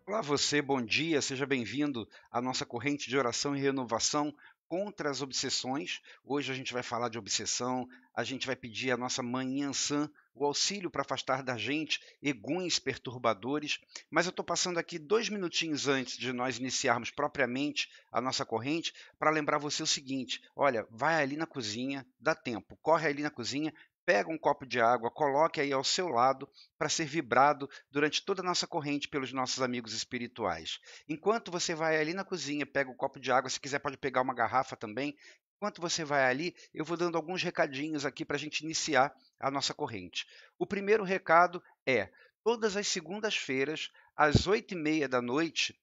Olá você, bom dia, seja bem-vindo à nossa corrente de oração e renovação contra as obsessões. Hoje a gente vai falar de obsessão, a gente vai pedir à nossa Mãe Iansã o auxílio para afastar da gente eguns perturbadores, mas eu estou passando aqui 2 minutinhos antes de nós iniciarmos propriamente a nossa corrente para lembrar você o seguinte: olha, vai ali na cozinha, dá tempo, corre ali na cozinha, pega um copo de água, coloque aí ao seu lado para ser vibrado durante toda a nossa corrente pelos nossos amigos espirituais. Enquanto você vai ali na cozinha, pega um copo de água, se quiser pode pegar uma garrafa também. Enquanto você vai ali, eu vou dando alguns recadinhos aqui para a gente iniciar a nossa corrente. O primeiro recado é: todas as segundas-feiras, às 8h30 da noite,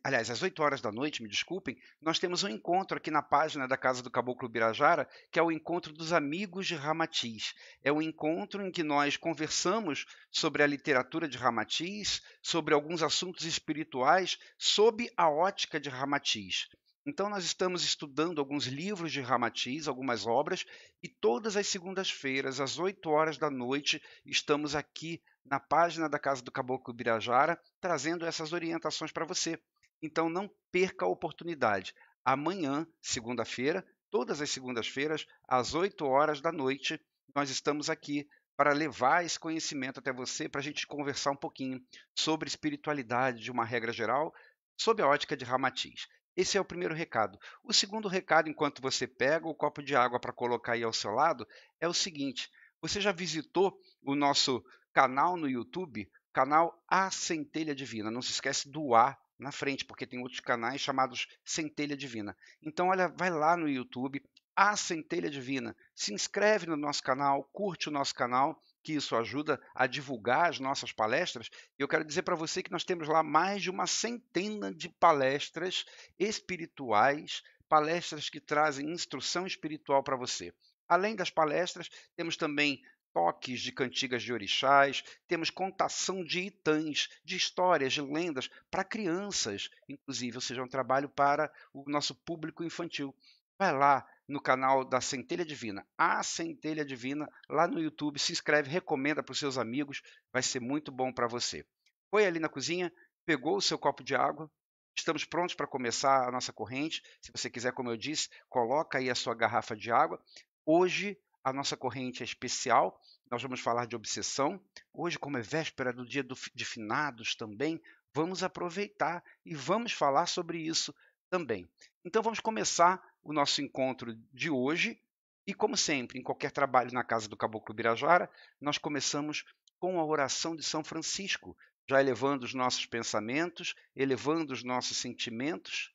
aliás, às 8 horas da noite, me desculpem, nós temos um encontro aqui na página da Casa do Caboclo Birajara, que é o encontro dos amigos de Ramatiz. É um encontro em que nós conversamos sobre a literatura de Ramatiz, sobre alguns assuntos espirituais, sob a ótica de Ramatiz. Então, nós estamos estudando alguns livros de Ramatiz, algumas obras, e todas as segundas-feiras, às 8 horas da noite, estamos aqui na página da Casa do Caboclo Birajara, trazendo essas orientações para você. Então, não perca a oportunidade. Amanhã, segunda-feira, todas as segundas-feiras, às 8 horas da noite, nós estamos aqui para levar esse conhecimento até você, para a gente conversar um pouquinho sobre espiritualidade de uma regra geral, sob a ótica de Ramatiz. Esse é o primeiro recado. O segundo recado, enquanto você pega o copo de água para colocar aí ao seu lado, é o seguinte: você já visitou o nosso canal no YouTube, canal A Centelha Divina? Não se esquece do A na frente, porque tem outros canais chamados Centelha Divina. Então, olha, vai lá no YouTube, A Centelha Divina, se inscreve no nosso canal, curte o nosso canal, que isso ajuda a divulgar as nossas palestras. E eu quero dizer para você que nós temos lá mais de uma centena de palestras espirituais, palestras que trazem instrução espiritual para você. Além das palestras, temos também toques de cantigas de orixás, temos contação de itãs, de histórias, de lendas para crianças, inclusive, ou seja, um trabalho para o nosso público infantil. Vai lá no canal da Centelha Divina, a Centelha Divina, lá no YouTube, se inscreve, recomenda para os seus amigos, vai ser muito bom para você. Foi ali na cozinha, pegou o seu copo de água, estamos prontos para começar a nossa corrente. Se você quiser, como eu disse, coloca aí a sua garrafa de água. Hoje a nossa corrente é especial, nós vamos falar de obsessão. Hoje, como é véspera do dia de finados também, vamos aproveitar e vamos falar sobre isso também. Então vamos começar o nosso encontro de hoje e, como sempre, em qualquer trabalho na Casa do Caboclo Birajara, nós começamos com a oração de São Francisco, já elevando os nossos pensamentos, elevando os nossos sentimentos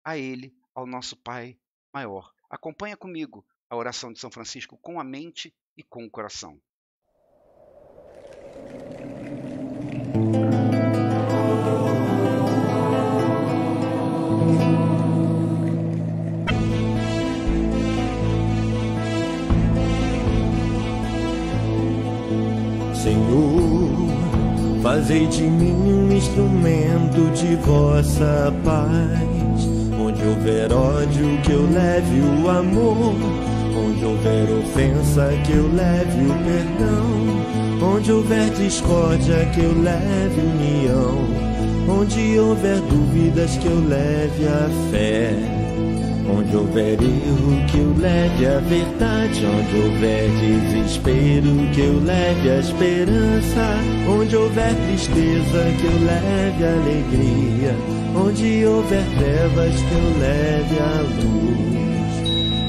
a Ele, ao nosso Pai maior. Acompanha comigo a oração de São Francisco com a mente e com o coração. Senhor, fazei de mim um instrumento de vossa paz. Onde houver ódio, que eu leve o amor. Onde houver ofensa, que eu leve o perdão. Onde houver discórdia, que eu leve união. Onde houver dúvidas, que eu leve a fé. Onde houver erro, que eu leve a verdade. Onde houver desespero, que eu leve a esperança. Onde houver tristeza, que eu leve a alegria. Onde houver trevas, que eu leve a luz.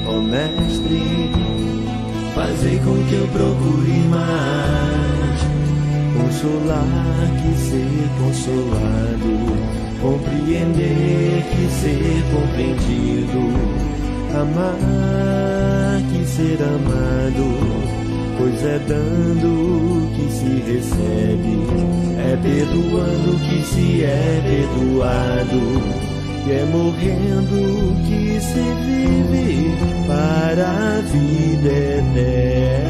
Ó Mestre, fazei com que eu procure mais consolar que ser consolado, compreender que ser compreendido, amar que ser amado, pois é dando que se recebe, é perdoando que se é perdoado, e é morrendo que se vive para a vida eterna.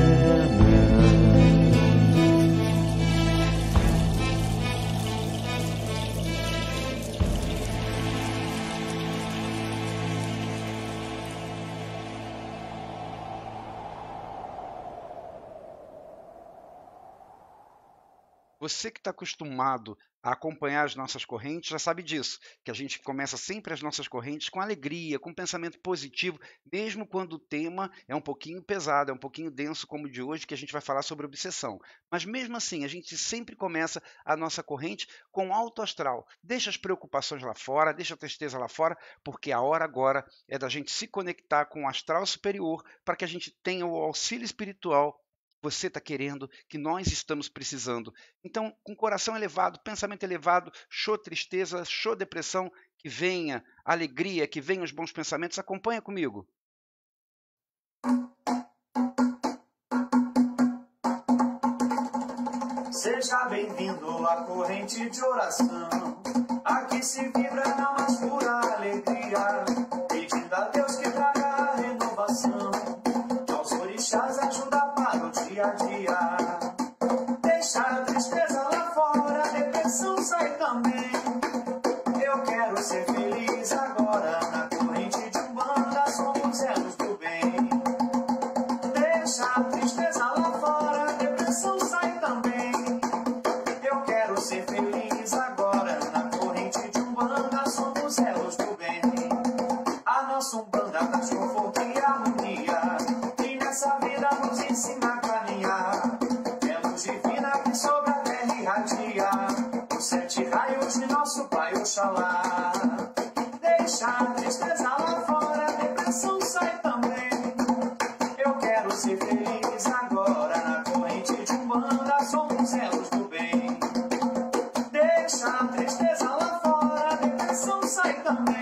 Você que está acostumado a acompanhar as nossas correntes já sabe disso, que a gente começa sempre as nossas correntes com alegria, com pensamento positivo, mesmo quando o tema é um pouquinho pesado, é um pouquinho denso, como o de hoje, que a gente vai falar sobre obsessão. Mas mesmo assim, a gente sempre começa a nossa corrente com alto astral. Deixa as preocupações lá fora, deixa a tristeza lá fora, porque a hora agora é da gente se conectar com o astral superior para que a gente tenha o auxílio espiritual que você está querendo, que nós estamos precisando. Então, com coração elevado, pensamento elevado, show tristeza, show depressão, que venha alegria, que venham os bons pensamentos, acompanha comigo. Seja bem-vindo à corrente de oração. Aqui se vibra na mais pura alegria, pedindo a Deus que traga a renovação. Aos orixás ajuda para o dia a dia. Deixa a tristeza lá fora, a depressão sai também. Eu quero ser feliz agora, na corrente de Umbanda somos elos do bem. Deixa a tristeza lá fora, a depressão sai também. Eu quero ser feliz agora, na corrente de Umbanda somos elos do bem. A nossa Umbanda traz conforto e harmonia, e nessa vida nos ensina a caminhar. É luz divina que sobre a terra irradia, os 7 raios de nosso Pai Oxalá. Deixa a tristeza lá fora, a depressão sai também. Eu quero ser feliz agora, na corrente de Umbanda somos elos do bem. Deixa a tristeza lá fora, a depressão sai também.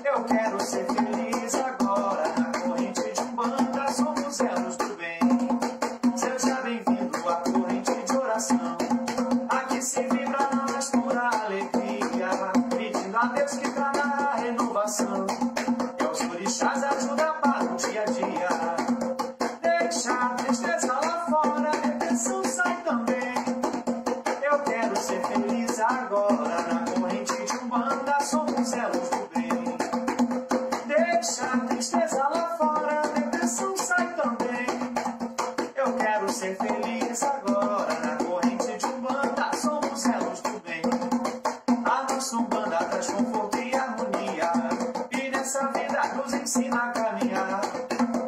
Eu quero ser feliz agora, na corrente de Umbanda somos elos do bem. Seja bem-vindo à corrente de oração. Aqui se vibra na mais pura alegria, pedindo a Deus que traga a renovação. E aos orixás ajuda para o dia a dia. Deixa a tristeza lá fora, a depressão sai também. Eu quero ser feliz agora, na corrente de Umbanda somos elos do bem. Deixa a tristeza lá fora, a depressão sai também. Eu quero ser feliz agora, na corrente de Umbanda somos elos do bem. A nossa Umbanda traz conforto e harmonia, e nessa vida nos ensina a caminhar.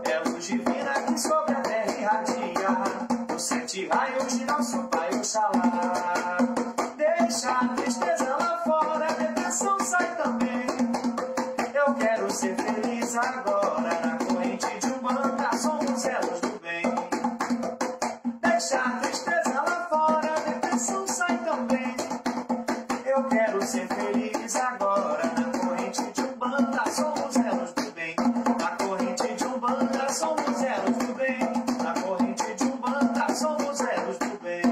É luz divina que sobre a terra irradia, os 7 raios de nosso Pai Oxalá. Deixa a tristeza lá fora, a depressão sai também. Eu quero ser feliz agora, na corrente de Umbanda somos elos do bem. Deixa a tristeza lá fora, a depressão sai também. Eu quero ser feliz agora, na corrente de Umbanda somos elos do bem. Na corrente de Umbanda somos elos do bem. Na corrente de Umbanda somos elos do bem.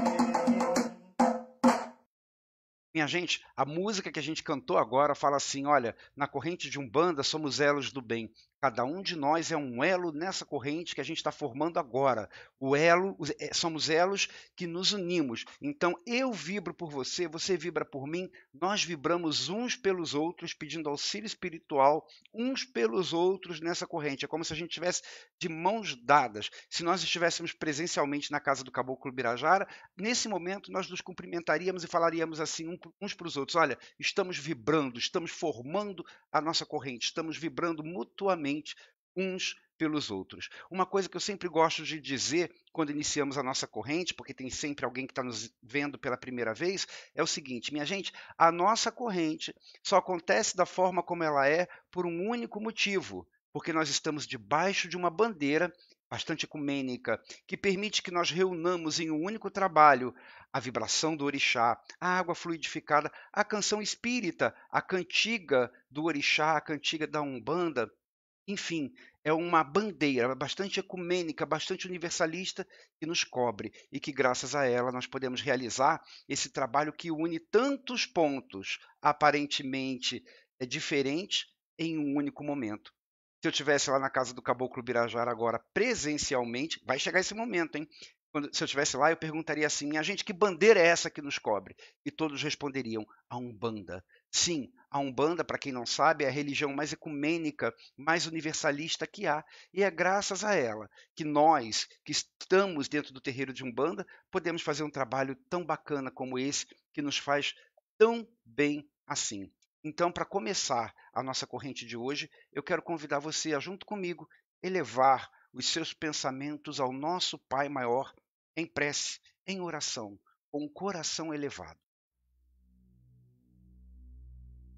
Minha gente, a música que a gente cantou agora fala assim, olha, na corrente de Umbanda somos elos do bem. Cada um de nós é um elo nessa corrente que a gente está formando agora. O elo, somos elos que nos unimos. Então, eu vibro por você, você vibra por mim, nós vibramos uns pelos outros, pedindo auxílio espiritual uns pelos outros nessa corrente. É como se a gente estivesse de mãos dadas. Se nós estivéssemos presencialmente na casa do Caboclo Birajara, nesse momento nós nos cumprimentaríamos e falaríamos assim uns para os outros. Olha, estamos vibrando, estamos formando a nossa corrente, estamos vibrando mutuamente uns pelos outros. Uma coisa que eu sempre gosto de dizer quando iniciamos a nossa corrente, porque tem sempre alguém que está nos vendo pela primeira vez, é o seguinte, minha gente, a nossa corrente só acontece da forma como ela é por um único motivo, porque nós estamos debaixo de uma bandeira bastante ecumênica, que permite que nós reunamos em um único trabalho a vibração do orixá, a água fluidificada, a canção espírita, a cantiga do orixá, a cantiga da Umbanda. Enfim, é uma bandeira bastante ecumênica, bastante universalista que nos cobre e que, graças a ela, nós podemos realizar esse trabalho que une tantos pontos aparentemente diferentes em um único momento. Se eu estivesse lá na casa do Caboclo Birajara agora presencialmente, vai chegar esse momento, hein? Se eu estivesse lá, eu perguntaria assim, minha gente, que bandeira é essa que nos cobre? E todos responderiam, a Umbanda. Sim, A Umbanda, para quem não sabe, é a religião mais ecumênica, mais universalista que há. E é graças a ela que nós, que estamos dentro do terreiro de Umbanda, podemos fazer um trabalho tão bacana como esse, que nos faz tão bem assim. Então, para começar a nossa corrente de hoje, eu quero convidar você a, junto comigo, elevar os seus pensamentos ao nosso Pai Maior em prece, em oração, com o coração elevado.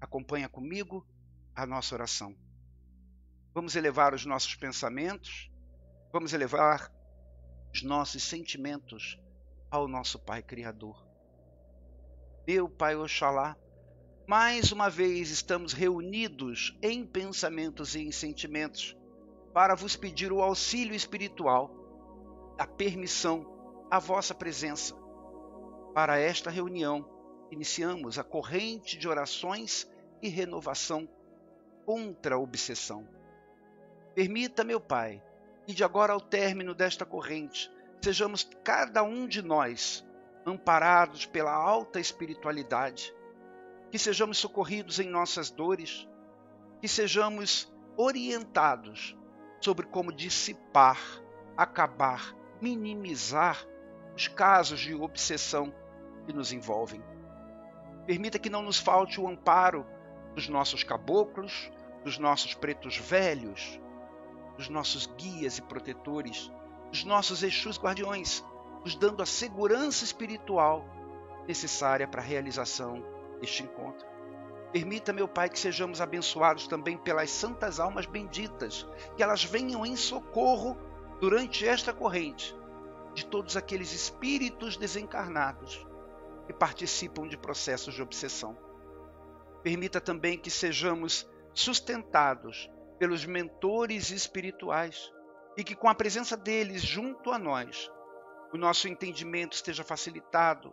Acompanha comigo a nossa oração. Vamos elevar os nossos pensamentos, vamos elevar os nossos sentimentos ao nosso Pai Criador. Meu Pai Oxalá, mais uma vez estamos reunidos em pensamentos e em sentimentos para vos pedir o auxílio espiritual, a permissão, a vossa presença. Para esta reunião, iniciamos a corrente de orações e renovação contra a obsessão. Permita, meu Pai, que de agora ao término desta corrente, sejamos cada um de nós amparados pela alta espiritualidade, que sejamos socorridos em nossas dores, que sejamos orientados sobre como dissipar, acabar, minimizar os casos de obsessão que nos envolvem. Permita que não nos falte o amparo dos nossos caboclos, dos nossos pretos velhos, dos nossos guias e protetores, dos nossos Exus guardiões, nos dando a segurança espiritual necessária para a realização deste encontro. Permita, meu Pai, que sejamos abençoados também pelas santas almas benditas, que elas venham em socorro durante esta corrente de todos aqueles espíritos desencarnados que participam de processos de obsessão. Permita também que sejamos sustentados pelos mentores espirituais e que com a presença deles junto a nós, o nosso entendimento esteja facilitado,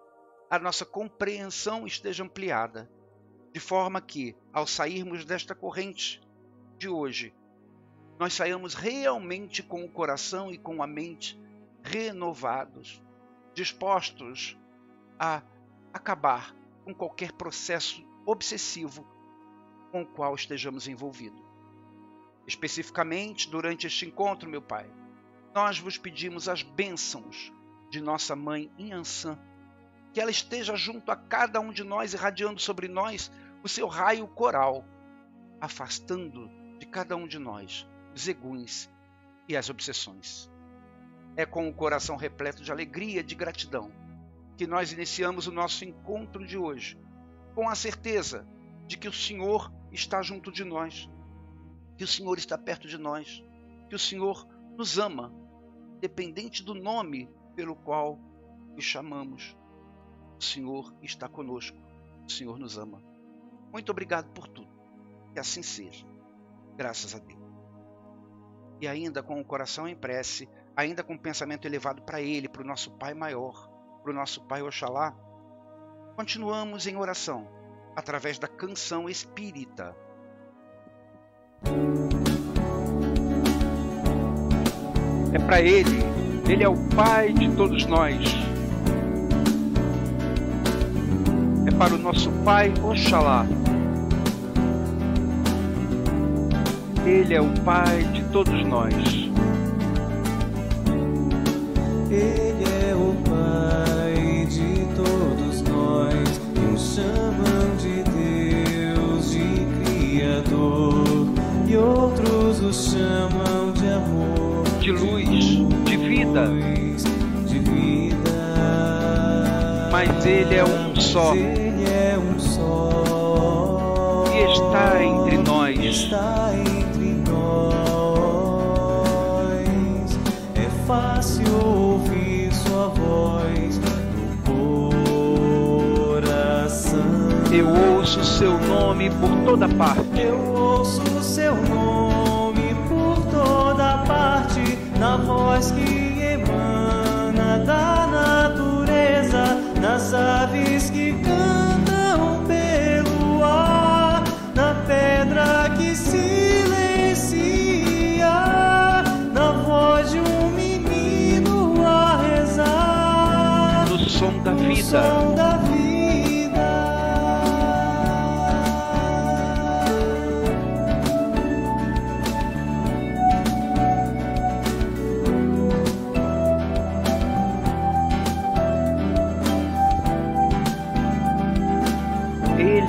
a nossa compreensão esteja ampliada, de forma que, ao sairmos desta corrente de hoje, nós saiamos realmente com o coração e com a mente renovados, dispostos a acabar com qualquer processo obsessivo com o qual estejamos envolvidos. Especificamente, durante este encontro, meu Pai, nós vos pedimos as bênçãos de nossa Mãe Inhansã, que ela esteja junto a cada um de nós, irradiando sobre nós o seu raio coral, afastando de cada um de nós os eguns e as obsessões. É com o coração repleto de alegria e de gratidão que nós iniciamos o nosso encontro de hoje, com a certeza de que o Senhor está junto de nós, que o Senhor está perto de nós, que o Senhor nos ama, independente do nome pelo qual o chamamos. O Senhor está conosco, o Senhor nos ama. Muito obrigado por tudo, que assim seja, graças a Deus. E ainda com o coração em prece, ainda com o pensamento elevado para Ele, para o nosso Pai Maior, para o nosso Pai Oxalá, continuamos em oração, através da canção espírita. É para Ele é o Pai de todos nós. É para o nosso Pai Oxalá. Ele é o Pai de todos nós. Ele é o Pai de todos nós, que o chamam de Deus, de Criador, e outros o chamam de amor, de luz, de vida. Mas Ele é um só. Ele é um só. E está entre nós. Está entre nós. É fácil ouvir sua voz no coração. Eu ouço seu nome por toda parte. Eu ouço seu nome por toda parte, na voz que emana da natureza, nas aves que cantam pelo ar, na pedra que silencia, na voz de um menino a rezar, no som da vida. som da vida.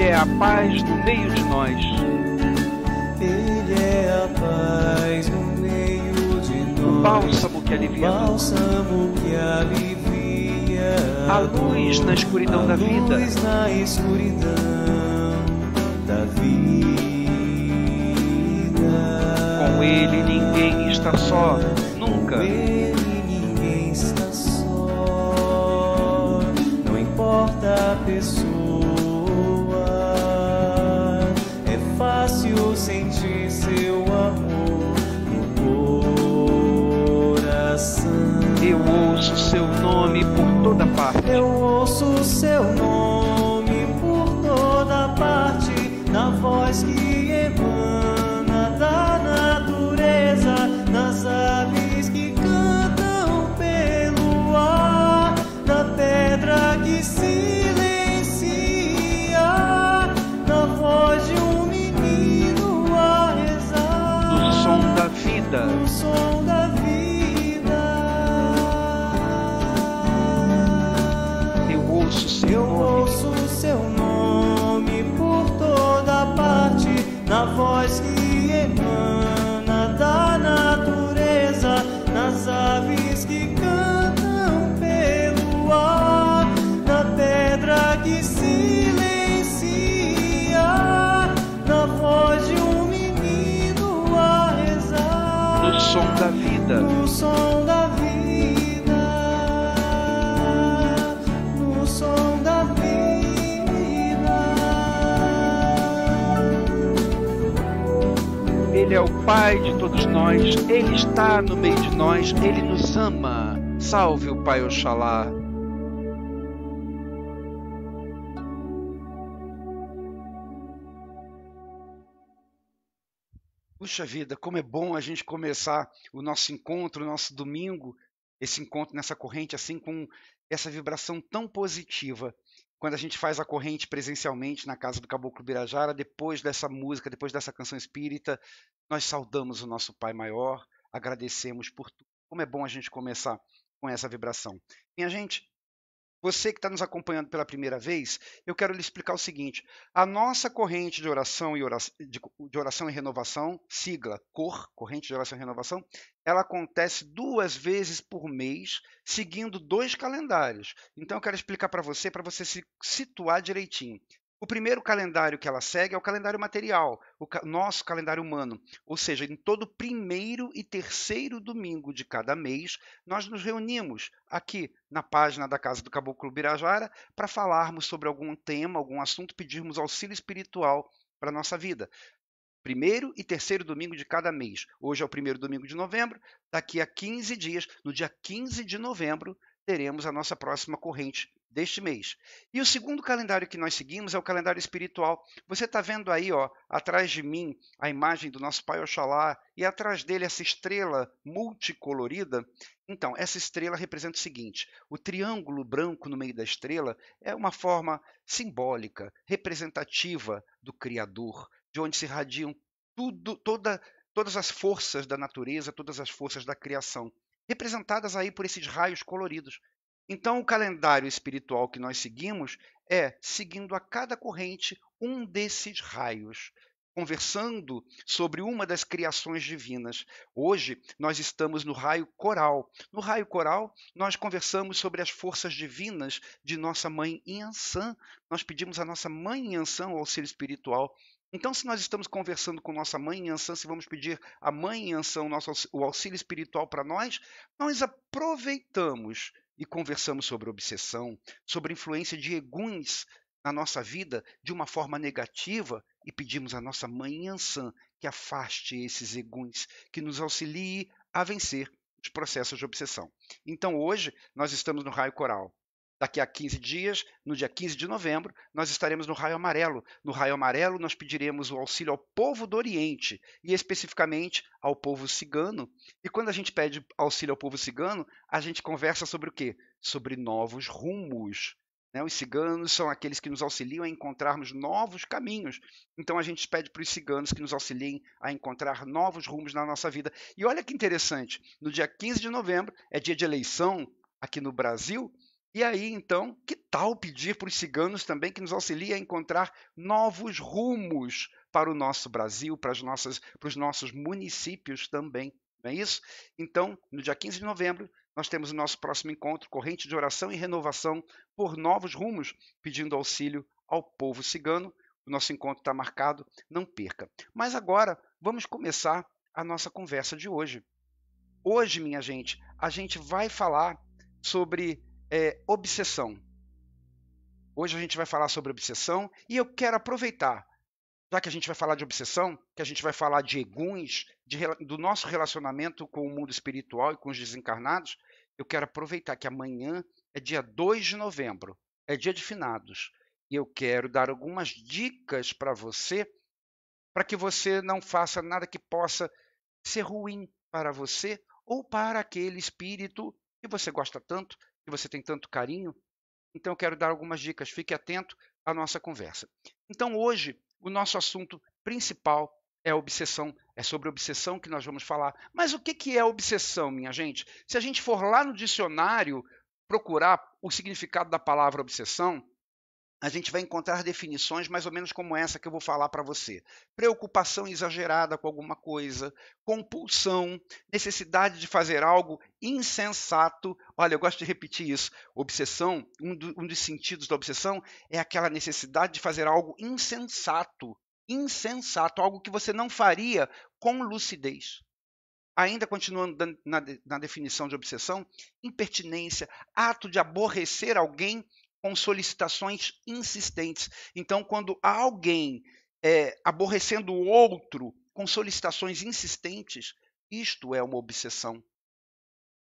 Ele é a paz no meio de nós. Ele é a paz no meio de nós. O bálsamo que alivia a dor. Bálsamo que alivia A luz na escuridão da vida. A luz na escuridão da vida. Com Ele ninguém está só, nunca. Com Ele ninguém está só. Não importa a pessoa. É fácil sentir seu amor no coração. Eu ouço seu nome por toda parte. Eu ouço seu nome por toda parte, na voz que emana da natureza, nas aves que cantam pelo ar, na pedra que silencia, na voz de um menino a rezar, No som da vida. no som da vida. Eu ouço seu nome por toda parte, na voz que emana da natureza, nas aves que cantam pelo ar, na pedra que silencia, na voz de um menino a rezar, No som da vida. no som da vida. Ele é o Pai de todos nós. Ele está no meio de nós. Ele nos ama. Salve o Pai Oxalá. Puxa vida, como é bom a gente começar o nosso encontro, o nosso domingo, esse encontro nessa corrente, assim, com essa vibração tão positiva. Quando a gente faz a corrente presencialmente na casa do Caboclo Birajara, depois dessa música, depois dessa canção espírita, nós saudamos o nosso Pai Maior, agradecemos por tudo. Como é bom a gente começar com essa vibração. Minha gente, você que está nos acompanhando pela primeira vez, eu quero lhe explicar o seguinte: a nossa corrente de oração e renovação, sigla COR, Corrente de Oração e Renovação, ela acontece 2 vezes por mês, seguindo 2 calendários. Então eu quero explicar para você se situar direitinho. O primeiro calendário que ela segue é o calendário material, o nosso calendário humano. Ou seja, em todo primeiro e terceiro domingo de cada mês, nós nos reunimos aqui na página da Casa do Caboclo Birajara para falarmos sobre algum tema, algum assunto, pedirmos auxílio espiritual para a nossa vida. Primeiro e terceiro domingo de cada mês. Hoje é o primeiro domingo de novembro, daqui a 15 dias, no dia 15 de novembro, teremos a nossa próxima corrente deste mês. E o segundo calendário que nós seguimos é o calendário espiritual. Você está vendo aí, ó, atrás de mim, a imagem do nosso Pai Oxalá e atrás dele essa estrela multicolorida? Então, essa estrela representa o seguinte: o triângulo branco no meio da estrela é uma forma simbólica, representativa do Criador, de onde se irradiam todas as forças da natureza, todas as forças da criação, representadas aí por esses raios coloridos. Então, o calendário espiritual que nós seguimos é seguindo a cada corrente um desses raios, conversando sobre uma das criações divinas. Hoje, nós estamos no raio coral. No raio coral, nós conversamos sobre as forças divinas de nossa Mãe Yansan. Nós pedimos à nossa Mãe Yansan o auxílio espiritual. Então, se nós estamos conversando com nossa Mãe Yansan, se vamos pedir à Mãe Yansan o auxílio espiritual para nós aproveitamos e conversamos sobre obsessão, sobre influência de eguns na nossa vida de uma forma negativa e pedimos à nossa Mãe Yansan que afaste esses eguns, que nos auxilie a vencer os processos de obsessão. Então, hoje, nós estamos no raio coral. Daqui a 15 dias, no dia 15 de novembro, nós estaremos no raio amarelo. No raio amarelo, nós pediremos o auxílio ao povo do Oriente, e especificamente ao povo cigano. E quando a gente pede auxílio ao povo cigano, a gente conversa sobre o quê? Sobre novos rumos. Os ciganos são aqueles que nos auxiliam a encontrarmos novos caminhos. Então a gente pede para os ciganos que nos auxiliem a encontrar novos rumos na nossa vida. E olha que interessante, no dia 15 de novembro, é dia de eleição aqui no Brasil, E aí, então, que tal pedir para os ciganos também que nos auxiliem a encontrar novos rumos para o nosso Brasil, para os nossos municípios também, não é isso? Então, no dia 15 de novembro, nós temos o nosso próximo encontro, corrente de oração e renovação por novos rumos, pedindo auxílio ao povo cigano. O nosso encontro está marcado, não perca. Mas agora, vamos começar a nossa conversa de hoje. Hoje, minha gente, a gente vai falar sobre obsessão. Hoje a gente vai falar sobre obsessão e eu quero aproveitar, já que a gente vai falar de obsessão, que a gente vai falar de eguns, do nosso relacionamento com o mundo espiritual e com os desencarnados, eu quero aproveitar que amanhã é dia 2 de novembro, é dia de finados, e eu quero dar algumas dicas para que você não faça nada que possa ser ruim para você ou para aquele espírito que você gosta tanto, que você tem tanto carinho. Então, eu quero dar algumas dicas. Fique atento à nossa conversa. Então, hoje, o nosso assunto principal é a obsessão. É sobre obsessão que nós vamos falar. Mas o que é obsessão, minha gente? Se a gente for lá no dicionário procurar o significado da palavra obsessão, a gente vai encontrar definições mais ou menos como essa que eu vou falar para você. Preocupação exagerada com alguma coisa, compulsão, necessidade de fazer algo insensato. Olha, eu gosto de repetir isso. Obsessão, um dos sentidos da obsessão é aquela necessidade de fazer algo insensato. Insensato, algo que você não faria com lucidez. Ainda continuando na definição de obsessão, impertinência, ato de aborrecer alguém com solicitações insistentes. Então, quando há alguém aborrecendo o outro com solicitações insistentes, isto é uma obsessão.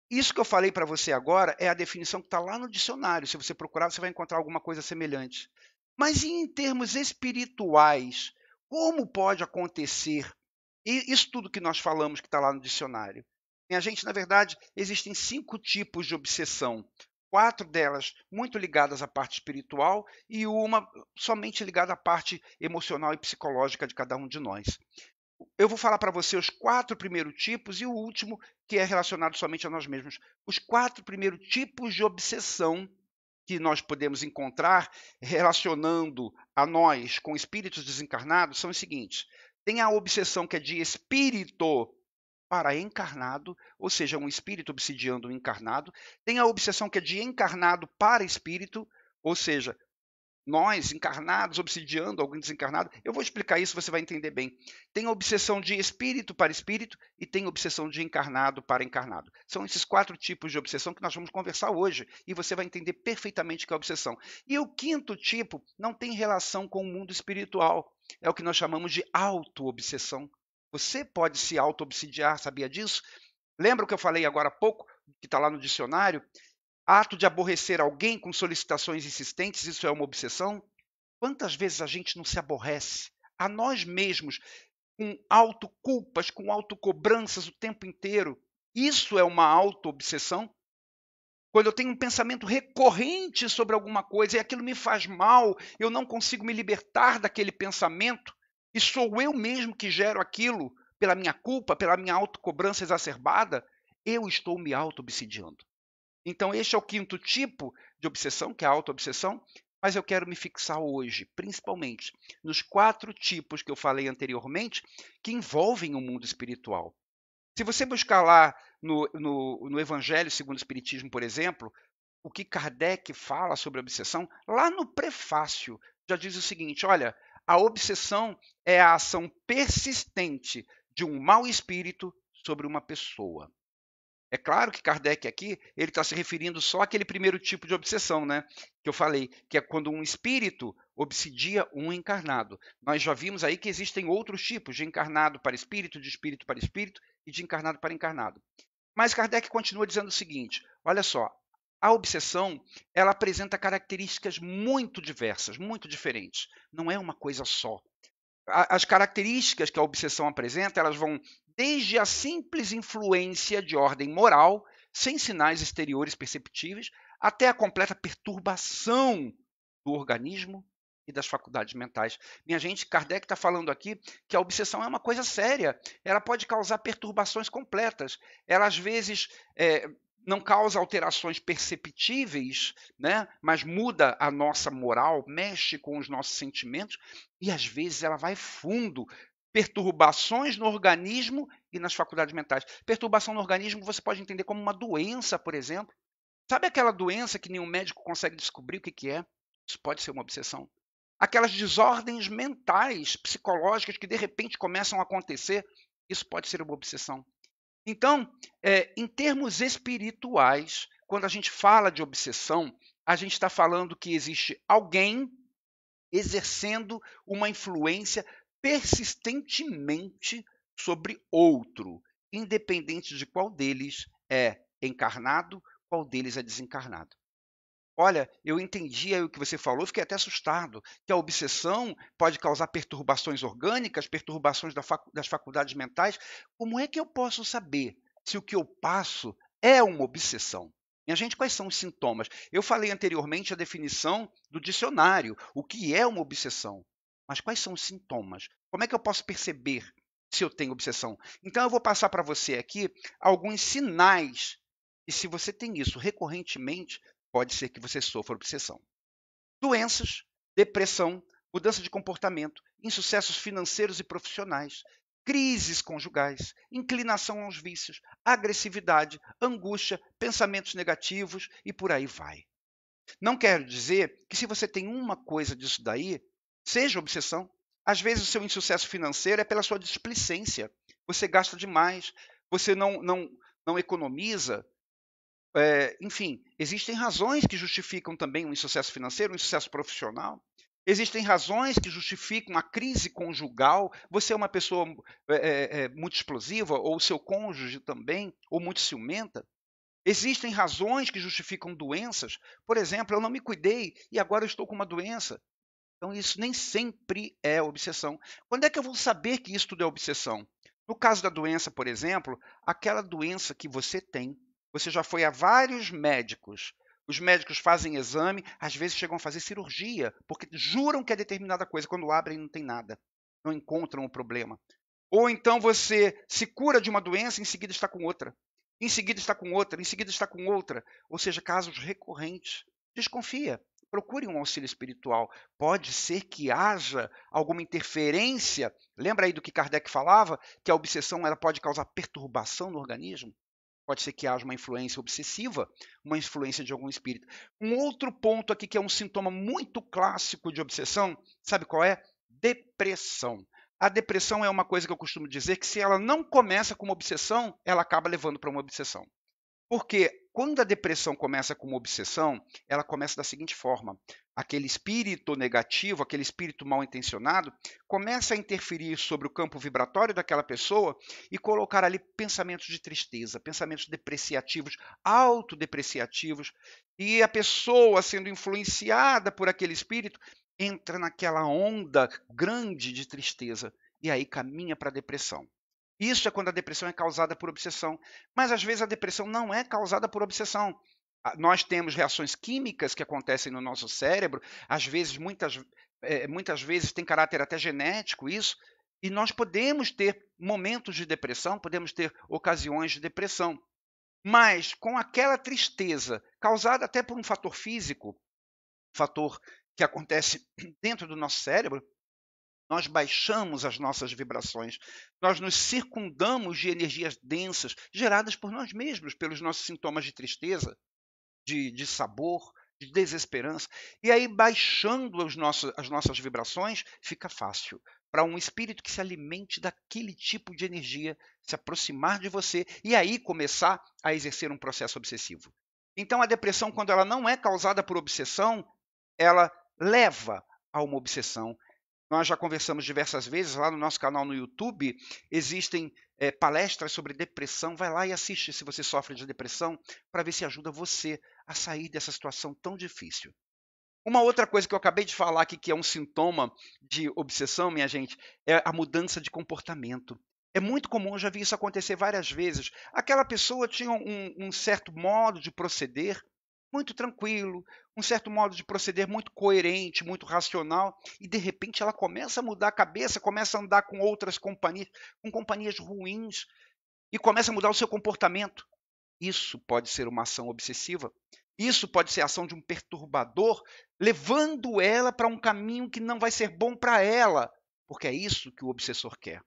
Isso que eu falei para você agora é a definição que está lá no dicionário. Se você procurar, você vai encontrar alguma coisa semelhante. Mas em termos espirituais, como pode acontecer isso tudo que nós falamos que está lá no dicionário? Minha gente, na verdade, existem 5 tipos de obsessão. 4 delas muito ligadas à parte espiritual e uma somente ligada à parte emocional e psicológica de cada um de nós. Eu vou falar para você os 4 primeiros tipos e o último que é relacionado somente a nós mesmos. Os 4 primeiros tipos de obsessão que nós podemos encontrar relacionando a nós com espíritos desencarnados são os seguintes. Tem a obsessão que é de espírito para encarnado, ou seja, um espírito obsidiando um encarnado. Tem a obsessão que é de encarnado para espírito, ou seja, nós encarnados obsidiando algum desencarnado. Eu vou explicar isso, você vai entender bem. Tem a obsessão de espírito para espírito e tem a obsessão de encarnado para encarnado. São esses 4 tipos de obsessão que nós vamos conversar hoje e você vai entender perfeitamente o que é obsessão. E o 5º tipo não tem relação com o mundo espiritual. É o que nós chamamos de auto-obsessão. Você pode se auto-obsidiar, sabia disso? Lembra o que eu falei agora há pouco, que está lá no dicionário? Ato de aborrecer alguém com solicitações insistentes, isso é uma obsessão? Quantas vezes a gente não se aborrece a nós mesmos com autoculpas, com autocobranças o tempo inteiro? Isso é uma auto-obsessão? Quando eu tenho um pensamento recorrente sobre alguma coisa e aquilo me faz mal, eu não consigo me libertar daquele pensamento, e sou eu mesmo que gero aquilo pela minha culpa, pela minha autocobrança exacerbada, eu estou me auto-obsidiando. Então, este é o 5º tipo de obsessão, que é a auto-obsessão, mas eu quero me fixar hoje, principalmente, nos 4 tipos que eu falei anteriormente, que envolvem o mundo espiritual. Se você buscar lá no Evangelho segundo o Espiritismo, por exemplo, o que Kardec fala sobre a obsessão, lá no prefácio, já diz o seguinte, olha, a obsessão é a ação persistente de um mau espírito sobre uma pessoa. É claro que Kardec aqui, ele está se referindo só àquele primeiro tipo de obsessão, né? Que eu falei, que é quando um espírito obsidia um encarnado. Nós já vimos aí que existem outros tipos, de encarnado para espírito, de espírito para espírito e de encarnado para encarnado. Mas Kardec continua dizendo o seguinte, olha só, a obsessão, ela apresenta características muito diversas, muito diferentes. Não é uma coisa só. As características que a obsessão apresenta, elas vão desde a simples influência de ordem moral, sem sinais exteriores perceptíveis, até a completa perturbação do organismo e das faculdades mentais. Minha gente, Kardec está falando aqui que a obsessão é uma coisa séria. Ela pode causar perturbações completas. Ela, às vezes, não causa alterações perceptíveis, né? Mas muda a nossa moral, mexe com os nossos sentimentos e às vezes ela vai fundo. Perturbações no organismo e nas faculdades mentais. Perturbação no organismo você pode entender como uma doença, por exemplo. Sabe aquela doença que nenhum médico consegue descobrir o que é? Isso pode ser uma obsessão. Aquelas desordens mentais, psicológicas que de repente começam a acontecer, isso pode ser uma obsessão. Então, em termos espirituais, quando a gente fala de obsessão, a gente está falando que existe alguém exercendo uma influência persistentemente sobre outro, independente de qual deles é encarnado, qual deles é desencarnado. Olha, eu entendi aí o que você falou, fiquei até assustado, que a obsessão pode causar perturbações orgânicas, perturbações das faculdades mentais. Como é que eu posso saber se o que eu passo é uma obsessão? Minha gente, quais são os sintomas? Eu falei anteriormente a definição do dicionário, o que é uma obsessão. Mas quais são os sintomas? Como é que eu posso perceber se eu tenho obsessão? Então, eu vou passar para você aqui alguns sinais, e se você tem isso recorrentemente, pode ser que você sofra obsessão. Doenças, depressão, mudança de comportamento, insucessos financeiros e profissionais, crises conjugais, inclinação aos vícios, agressividade, angústia, pensamentos negativos e por aí vai. Não quero dizer que se você tem uma coisa disso daí, seja obsessão. Às vezes o seu insucesso financeiro é pela sua displicência. Você gasta demais, você não economiza. Enfim, existem razões que justificam também um insucesso financeiro, um insucesso profissional. Existem razões que justificam a crise conjugal. Você é uma pessoa muito explosiva, ou o seu cônjuge também, ou muito ciumenta. Existem razões que justificam doenças. Por exemplo, eu não me cuidei e agora eu estou com uma doença. Então, isso nem sempre é obsessão. Quando é que eu vou saber que isso tudo é obsessão? No caso da doença, por exemplo, aquela doença que você tem, você já foi a vários médicos. Os médicos fazem exame, às vezes chegam a fazer cirurgia, porque juram que é determinada coisa. Quando abrem, não tem nada. Não encontram o problema. Ou então você se cura de uma doença e em seguida está com outra. Em seguida está com outra, em seguida está com outra. Ou seja, casos recorrentes. Desconfia. Procure um auxílio espiritual. Pode ser que haja alguma interferência. Lembra aí do que Kardec falava? Que a obsessão ela pode causar perturbação no organismo? Pode ser que haja uma influência obsessiva, uma influência de algum espírito. Um outro ponto aqui que é um sintoma muito clássico de obsessão, sabe qual é? Depressão. A depressão é uma coisa que eu costumo dizer que se ela não começa com uma obsessão, ela acaba levando para uma obsessão. Porque quando a depressão começa com uma obsessão, ela começa da seguinte forma: aquele espírito negativo, aquele espírito mal intencionado, começa a interferir sobre o campo vibratório daquela pessoa e colocar ali pensamentos de tristeza, pensamentos depreciativos, autodepreciativos, e a pessoa, sendo influenciada por aquele espírito, entra naquela onda grande de tristeza e aí caminha para a depressão. Isso é quando a depressão é causada por obsessão. Mas às vezes a depressão não é causada por obsessão. Nós temos reações químicas que acontecem no nosso cérebro, às vezes, muitas vezes tem caráter até genético isso, e nós podemos ter momentos de depressão, podemos ter ocasiões de depressão. Mas com aquela tristeza causada até por um fator físico, fator que acontece dentro do nosso cérebro, nós baixamos as nossas vibrações, nós nos circundamos de energias densas geradas por nós mesmos, pelos nossos sintomas de tristeza, de sabor, de desesperança. E aí, baixando as nossas vibrações, fica fácil para um espírito que se alimente daquele tipo de energia se aproximar de você e aí começar a exercer um processo obsessivo. Então, a depressão, quando ela não é causada por obsessão, ela leva a uma obsessão. Nós já conversamos diversas vezes, lá no nosso canal no YouTube, existem palestras sobre depressão. Vai lá e assiste se você sofre de depressão, para ver se ajuda você a sair dessa situação tão difícil. Uma outra coisa que eu acabei de falar aqui, que é um sintoma de obsessão, minha gente, é a mudança de comportamento. É muito comum, eu já vi isso acontecer várias vezes. Aquela pessoa tinha um certo modo de proceder, muito tranquilo, um certo modo de proceder muito coerente, muito racional, e de repente ela começa a mudar a cabeça, começa a andar com outras companhias, com companhias ruins, e começa a mudar o seu comportamento. Isso pode ser uma ação obsessiva. Isso pode ser a ação de um perturbador, levando ela para um caminho que não vai ser bom para ela, porque é isso que o obsessor quer.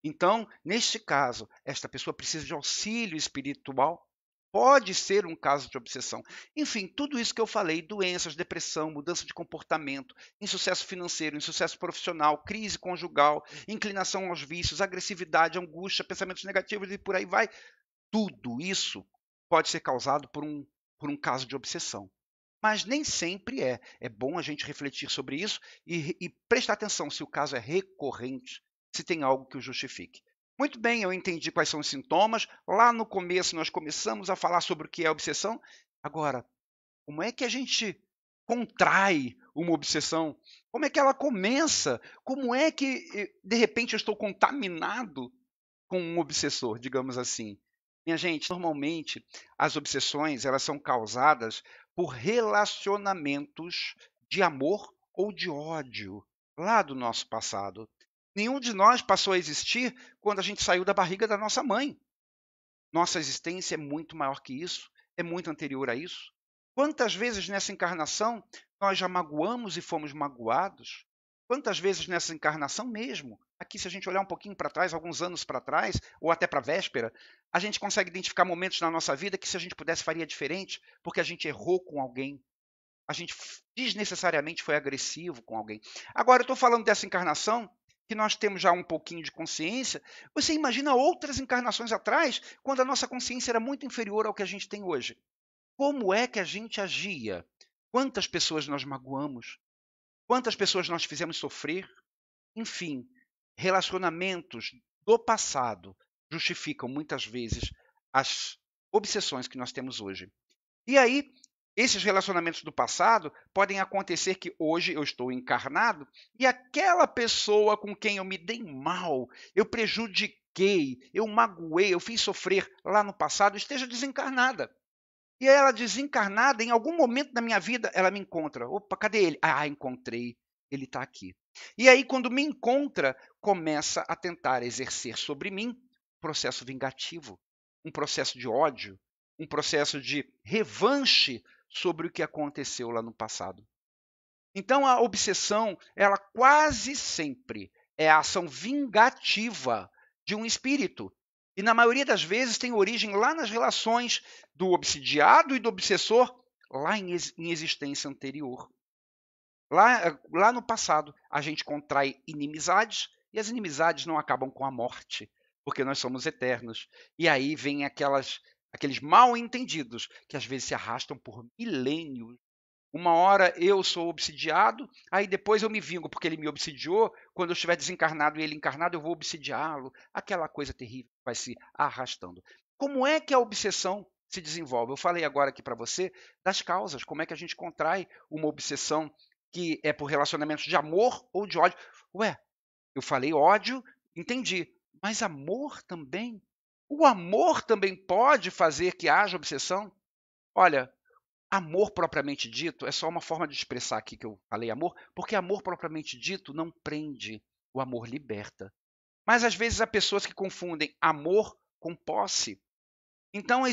Então, neste caso, esta pessoa precisa de auxílio espiritual. Pode ser um caso de obsessão. Enfim, tudo isso que eu falei, doenças, depressão, mudança de comportamento, insucesso financeiro, insucesso profissional, crise conjugal, inclinação aos vícios, agressividade, angústia, pensamentos negativos e por aí vai. Tudo isso pode ser causado por um caso de obsessão. Mas nem sempre é. É bom a gente refletir sobre isso e prestar atenção se o caso é recorrente, se tem algo que o justifique. Muito bem, eu entendi quais são os sintomas. Lá no começo nós começamos a falar sobre o que é obsessão. Agora, como é que a gente contrai uma obsessão? Como é que ela começa? Como é que, de repente, eu estou contaminado com um obsessor, digamos assim? Minha gente, normalmente as obsessões elas são causadas por relacionamentos de amor ou de ódio lá do nosso passado. Nenhum de nós passou a existir quando a gente saiu da barriga da nossa mãe. Nossa existência é muito maior que isso, é muito anterior a isso. Quantas vezes nessa encarnação nós já magoamos e fomos magoados? Quantas vezes nessa encarnação mesmo, aqui se a gente olhar um pouquinho para trás, alguns anos para trás, ou até para a véspera, a gente consegue identificar momentos na nossa vida que se a gente pudesse faria diferente, porque a gente errou com alguém, a gente desnecessariamente foi agressivo com alguém. Agora eu estou falando dessa encarnação, que nós temos já um pouquinho de consciência. Você imagina outras encarnações atrás, quando a nossa consciência era muito inferior ao que a gente tem hoje. Como é que a gente agia? Quantas pessoas nós magoamos? Quantas pessoas nós fizemos sofrer? Enfim, relacionamentos do passado justificam muitas vezes as obsessões que nós temos hoje. E aí, esses relacionamentos do passado podem acontecer que hoje eu estou encarnado e aquela pessoa com quem eu me dei mal, eu prejudiquei, eu magoei, eu fiz sofrer lá no passado, esteja desencarnada. E ela desencarnada, em algum momento da minha vida, ela me encontra. Opa, cadê ele? Ah, encontrei. Ele está aqui. E aí, quando me encontra, começa a tentar exercer sobre mim um processo vingativo, um processo de ódio, um processo de revanche sobre o que aconteceu lá no passado. Então, a obsessão, ela quase sempre é a ação vingativa de um espírito. E, na maioria das vezes, tem origem lá nas relações do obsidiado e do obsessor, lá em existência anterior. Lá no passado, a gente contrai inimizades, e as inimizades não acabam com a morte, porque nós somos eternos. E aí vem aqueles mal entendidos, que às vezes se arrastam por milênios. Uma hora eu sou obsidiado, aí depois eu me vingo porque ele me obsidiou. Quando eu estiver desencarnado e ele encarnado, eu vou obsidiá-lo. Aquela coisa terrível vai se arrastando. Como é que a obsessão se desenvolve? Eu falei agora aqui para você das causas, como é que a gente contrai uma obsessão que é por relacionamentos de amor ou de ódio. Ué, eu falei ódio, entendi, mas amor também? O amor também pode fazer que haja obsessão? Olha, amor propriamente dito é só uma forma de expressar aqui que eu falei amor, porque amor propriamente dito não prende, o amor liberta. Mas às vezes há pessoas que confundem amor com posse. Então,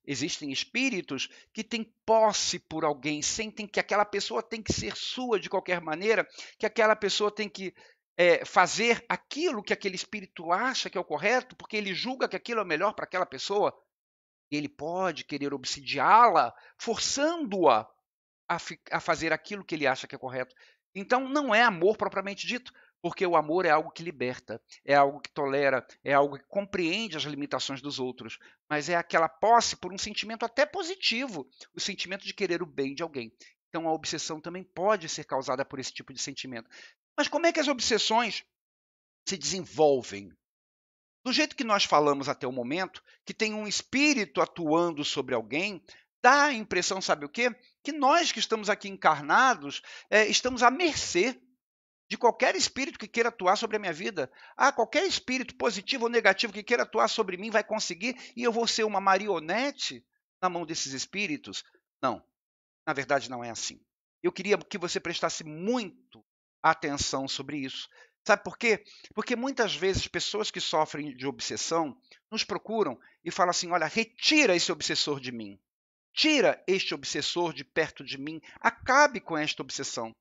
existem espíritos que têm posse por alguém, sentem que aquela pessoa tem que ser sua de qualquer maneira, que aquela pessoa tem que fazer aquilo que aquele espírito acha que é o correto, porque ele julga que aquilo é o melhor para aquela pessoa. Ele pode querer obsidiá-la, forçando-a a fazer aquilo que ele acha que é correto. Então, não é amor propriamente dito, porque o amor é algo que liberta, é algo que tolera, é algo que compreende as limitações dos outros, mas é aquela posse por um sentimento até positivo, o sentimento de querer o bem de alguém. Então, a obsessão também pode ser causada por esse tipo de sentimento. Mas como é que as obsessões se desenvolvem? Do jeito que nós falamos até o momento, que tem um espírito atuando sobre alguém, dá a impressão, sabe o quê? Que nós que estamos aqui encarnados, estamos à mercê de qualquer espírito que queira atuar sobre a minha vida. Qualquer espírito positivo ou negativo que queira atuar sobre mim vai conseguir e eu vou ser uma marionete na mão desses espíritos? Não, na verdade não é assim. Eu queria que você prestasse muito atenção sobre isso. Sabe por quê? Porque muitas vezes pessoas que sofrem de obsessão nos procuram e falam assim: olha, retira esse obsessor de mim. Tira este obsessor de perto de mim. Acabe com esta obsessão.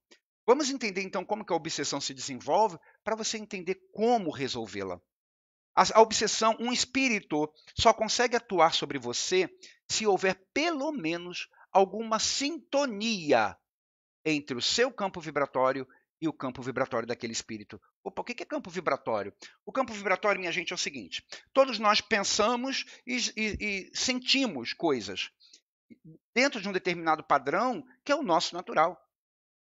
Vamos entender então como que a obsessão se desenvolve para você entender como resolvê-la. A obsessão, um espírito só consegue atuar sobre você se houver pelo menos alguma sintonia entre o seu campo vibratório e o campo vibratório daquele espírito. Opa, o que é campo vibratório? O campo vibratório, minha gente, é o seguinte: todos nós pensamos e sentimos coisas dentro de um determinado padrão que é o nosso natural.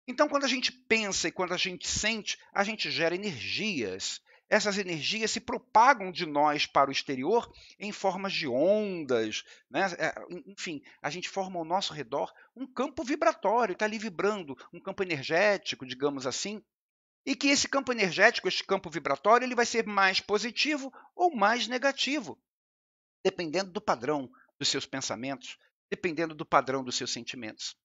Então, quando a gente pensa e quando a gente sente, a gente gera energias. Essas energias se propagam de nós para o exterior em formas de ondas, né? Enfim, a gente forma ao nosso redor um campo vibratório, está ali vibrando, um campo energético, digamos assim, e que esse campo energético, esse campo vibratório, ele vai ser mais positivo ou mais negativo, dependendo do padrão dos seus pensamentos, dependendo do padrão dos seus sentimentos.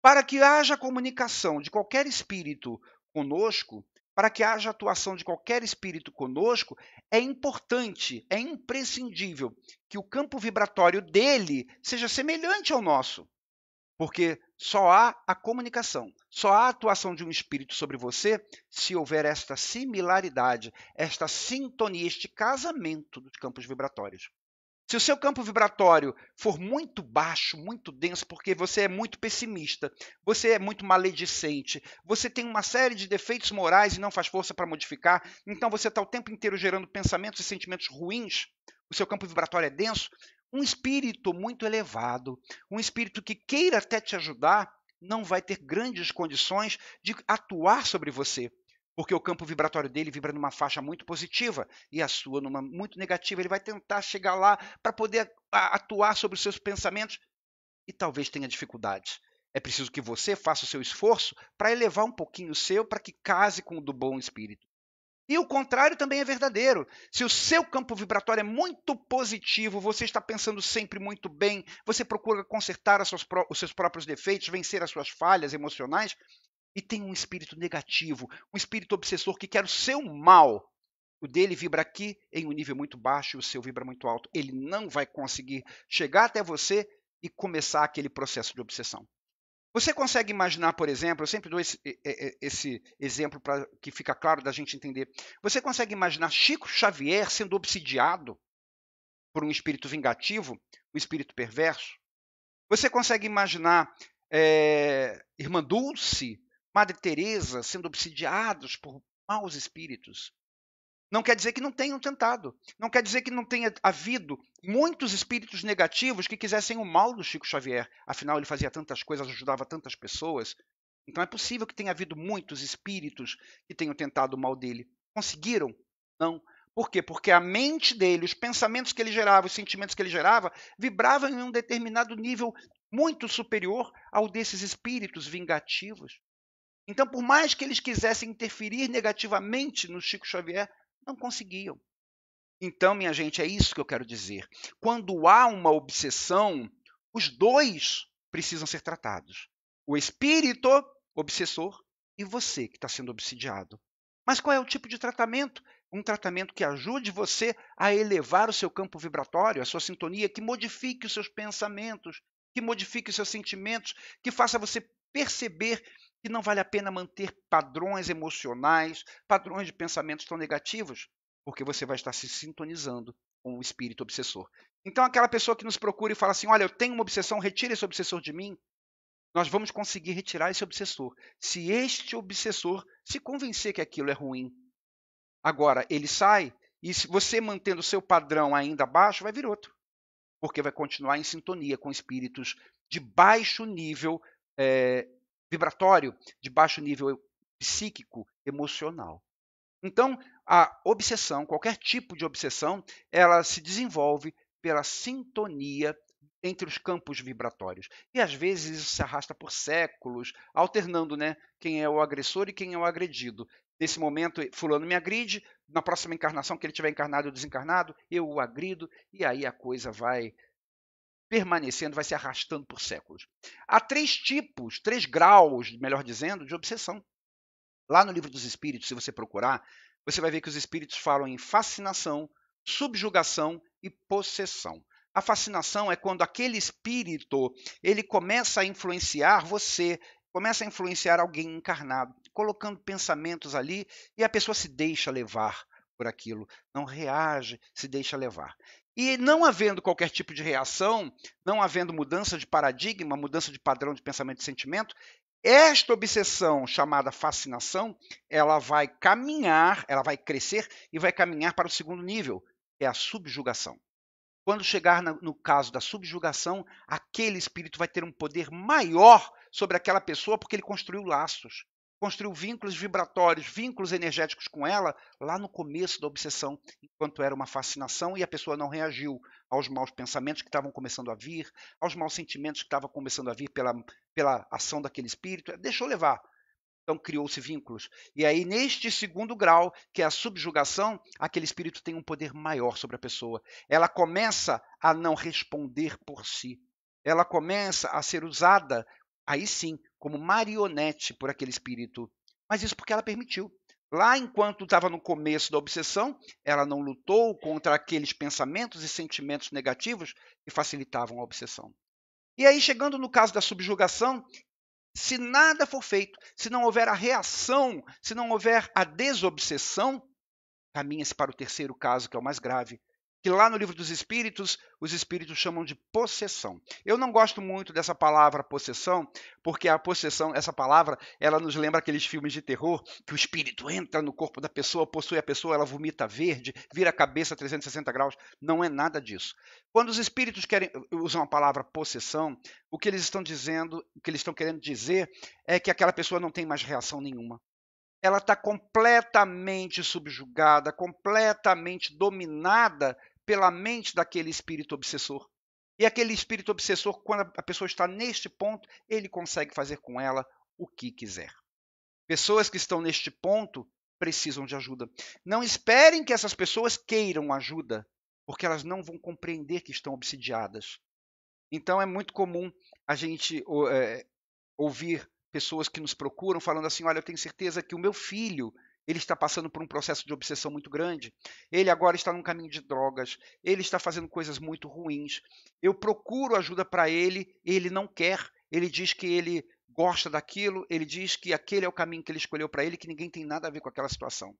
Para que haja comunicação de qualquer espírito conosco, para que haja atuação de qualquer espírito conosco, é importante, é imprescindível que o campo vibratório dele seja semelhante ao nosso. Porque só há a comunicação, só há a atuação de um espírito sobre você se houver esta similaridade, esta sintonia, este casamento dos campos vibratórios. Se o seu campo vibratório for muito baixo, muito denso, porque você é muito pessimista, você é muito maledicente, você tem uma série de defeitos morais e não faz força para modificar, então você está o tempo inteiro gerando pensamentos e sentimentos ruins, o seu campo vibratório é denso, um espírito muito elevado, um espírito que queira até te ajudar, não vai ter grandes condições de atuar sobre você. Porque o campo vibratório dele vibra numa faixa muito positiva e a sua numa muito negativa. Ele vai tentar chegar lá para poder atuar sobre os seus pensamentos e talvez tenha dificuldades. É preciso que você faça o seu esforço para elevar um pouquinho o seu para que case com o do bom espírito. E o contrário também é verdadeiro. Se o seu campo vibratório é muito positivo, você está pensando sempre muito bem, você procura consertar os seus próprios defeitos, vencer as suas falhas emocionais, e tem um espírito negativo, um espírito obsessor que quer o seu mal, o dele vibra aqui em um nível muito baixo e o seu vibra muito alto. Ele não vai conseguir chegar até você e começar aquele processo de obsessão. Você consegue imaginar, por exemplo, eu sempre dou esse exemplo para que fica claro da gente entender. Você consegue imaginar Chico Xavier sendo obsidiado por um espírito vingativo, um espírito perverso? Você consegue imaginar Irmã Dulce, Madre Teresa sendo obsidiados por maus espíritos? Não quer dizer que não tenham tentado. Não quer dizer que não tenha havido muitos espíritos negativos que quisessem o mal do Chico Xavier. Afinal, ele fazia tantas coisas, ajudava tantas pessoas. Então é possível que tenha havido muitos espíritos que tenham tentado o mal dele. Conseguiram? Não. Por quê? Porque a mente dele, os pensamentos que ele gerava, os sentimentos que ele gerava, vibravam em um determinado nível muito superior ao desses espíritos vingativos. Então, por mais que eles quisessem interferir negativamente no Chico Xavier, não conseguiam. Então, minha gente, é isso que eu quero dizer. Quando há uma obsessão, os dois precisam ser tratados. O espírito obsessor e você que está sendo obsidiado. Mas qual é o tipo de tratamento? Um tratamento que ajude você a elevar o seu campo vibratório, a sua sintonia, que modifique os seus pensamentos, que modifique os seus sentimentos, que faça você perceber que não vale a pena manter padrões emocionais, padrões de pensamentos tão negativos, porque você vai estar se sintonizando com o espírito obsessor. Então, aquela pessoa que nos procura e fala assim, olha, eu tenho uma obsessão, retira esse obsessor de mim, nós vamos conseguir retirar esse obsessor, se este obsessor se convencer que aquilo é ruim. Agora, ele sai, e se você mantendo o seu padrão ainda baixo, vai vir outro, porque vai continuar em sintonia com espíritos de baixo nível vibratório, de baixo nível psíquico, emocional. Então, a obsessão, qualquer tipo de obsessão, ela se desenvolve pela sintonia entre os campos vibratórios. E às vezes isso se arrasta por séculos, alternando, né, quem é o agressor e quem é o agredido. Nesse momento, fulano me agride, na próxima encarnação, que ele tiver encarnado ou desencarnado, eu o agrido, e aí a coisa vai permanecendo, vai se arrastando por séculos. Há três tipos, 3 graus, melhor dizendo, de obsessão. Lá no Livro dos Espíritos, se você procurar, você vai ver que os espíritos falam em fascinação, subjugação e possessão. A fascinação é quando aquele espírito ele começa a influenciar você, começa a influenciar alguém encarnado, colocando pensamentos ali e a pessoa se deixa levar por aquilo, não reage, se deixa levar. E não havendo qualquer tipo de reação, não havendo mudança de paradigma, mudança de padrão de pensamento e sentimento, esta obsessão chamada fascinação, ela vai caminhar, ela vai crescer e vai caminhar para o segundo nível, que é a subjugação. Quando chegar no caso da subjugação, aquele espírito vai ter um poder maior sobre aquela pessoa porque ele construiu laços, construiu vínculos vibratórios, vínculos energéticos com ela lá no começo da obsessão, enquanto era uma fascinação e a pessoa não reagiu aos maus pensamentos que estavam começando a vir, aos maus sentimentos que estavam começando a vir pela ação daquele espírito, deixou levar. Então criou-se vínculos. E aí, neste segundo grau, que é a subjugação, aquele espírito tem um poder maior sobre a pessoa. Ela começa a não responder por si. Ela começa a ser usada, aí sim, como marionete por aquele espírito. Mas isso porque ela permitiu. Lá, enquanto estava no começo da obsessão, ela não lutou contra aqueles pensamentos e sentimentos negativos que facilitavam a obsessão. E aí, chegando no caso da subjugação, se nada for feito, se não houver a reação, se não houver a desobsessão, caminha-se para o terceiro caso, que é o mais grave, que lá no Livro dos Espíritos, os espíritos chamam de possessão. Eu não gosto muito dessa palavra possessão, porque a possessão, essa palavra, ela nos lembra aqueles filmes de terror, que o espírito entra no corpo da pessoa, possui a pessoa, ela vomita verde, vira a cabeça 360 graus. Não é nada disso. Quando os espíritos usam a palavra possessão, o que eles estão dizendo, o que eles estão querendo dizer é que aquela pessoa não tem mais reação nenhuma. Ela está completamente subjugada, completamente dominada pela mente daquele espírito obsessor. E aquele espírito obsessor, quando a pessoa está neste ponto, ele consegue fazer com ela o que quiser. Pessoas que estão neste ponto precisam de ajuda. Não esperem que essas pessoas queiram ajuda, porque elas não vão compreender que estão obsidiadas. Então é muito comum a gente ouvir pessoas que nos procuram falando assim, olha, eu tenho certeza que o meu filho ele está passando por um processo de obsessão muito grande, ele agora está num caminho de drogas, ele está fazendo coisas muito ruins, eu procuro ajuda para ele, ele não quer, ele diz que ele gosta daquilo, ele diz que aquele é o caminho que ele escolheu para ele, que ninguém tem nada a ver com aquela situação.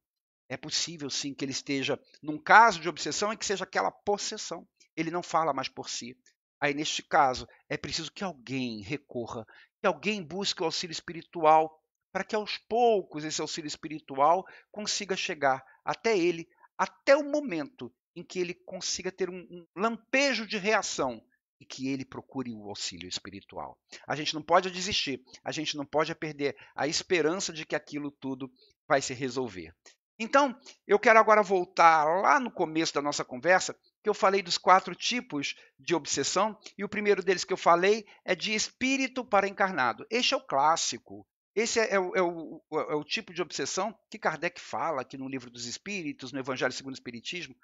É possível sim que ele esteja num caso de obsessão e que seja aquela possessão, ele não fala mais por si. Aí, neste caso, é preciso que alguém recorra, que alguém busque o auxílio espiritual, para que aos poucos esse auxílio espiritual consiga chegar até ele, até o momento em que ele consiga ter um lampejo de reação e que ele procure o auxílio espiritual. A gente não pode desistir, a gente não pode perder a esperança de que aquilo tudo vai se resolver. Então, eu quero agora voltar lá no começo da nossa conversa, que eu falei dos 4 tipos de obsessão, e o primeiro deles que eu falei é de espírito para encarnado. Este é o clássico. Esse é o tipo de obsessão que Kardec fala aqui no Livro dos Espíritos, no Evangelho segundo o Espiritismo.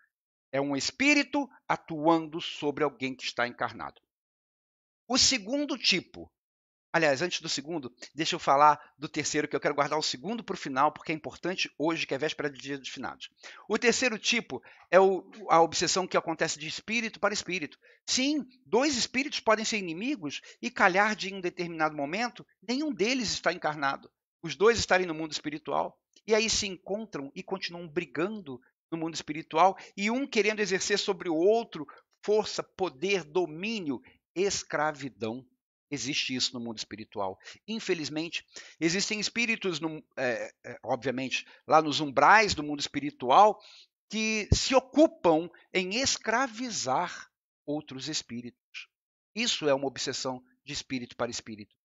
É um espírito atuando sobre alguém que está encarnado. O segundo tipo, aliás, antes do segundo, deixa eu falar do terceiro, que eu quero guardar o segundo para o final, porque é importante hoje, que é véspera de Dia dos Finados. O terceiro tipo é a obsessão que acontece de espírito para espírito. Sim, 2 espíritos podem ser inimigos e calhar de em um determinado momento, nenhum deles está encarnado. Os 2 estarem no mundo espiritual. E aí se encontram e continuam brigando no mundo espiritual, e um querendo exercer sobre o outro força, poder, domínio, escravidão. Existe isso no mundo espiritual. Infelizmente, existem espíritos, obviamente, lá nos umbrais do mundo espiritual, que se ocupam em escravizar outros espíritos. Isso é uma obsessão de espírito para espírito.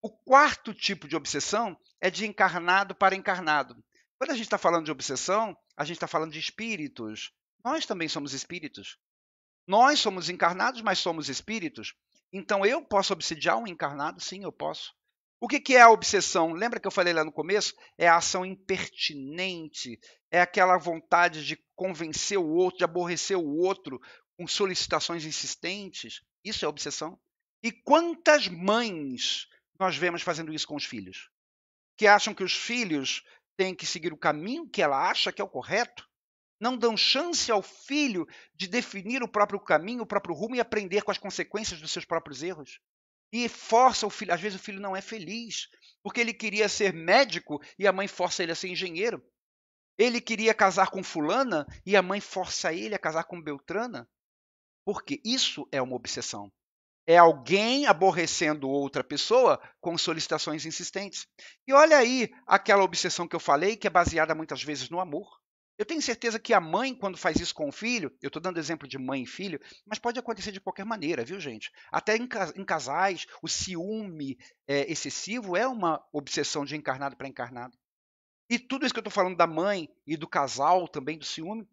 O quarto tipo de obsessão é de encarnado para encarnado. Quando a gente está falando de obsessão, a gente está falando de espíritos. Nós também somos espíritos. Nós somos encarnados, mas somos espíritos. Então, eu posso obsidiar um encarnado? Sim, eu posso. O que é a obsessão? Lembra que eu falei lá no começo? É a ação impertinente, é aquela vontade de convencer o outro, de aborrecer o outro com solicitações insistentes. Isso é obsessão. E quantas mães nós vemos fazendo isso com os filhos? que acham que os filhos têm que seguir o caminho que ela acha que é o correto, não dão chance ao filho de definir o próprio caminho, o próprio rumo e aprender com as consequências dos seus próprios erros. E força o filho, às vezes o filho não é feliz, porque ele queria ser médico e a mãe força ele a ser engenheiro. Ele queria casar com fulana e a mãe força ele a casar com Beltrana. Porque isso é uma obsessão. É alguém aborrecendo outra pessoa com solicitações insistentes. E olha aí aquela obsessão que eu falei, que é baseada muitas vezes no amor. Eu tenho certeza que a mãe, quando faz isso com o filho, eu estou dando exemplo de mãe e filho, mas pode acontecer de qualquer maneira, viu, gente? Até em casais, o ciúme excessivo é uma obsessão de encarnado para encarnado. E tudo isso que eu estou falando da mãe e do casal, também do ciúme,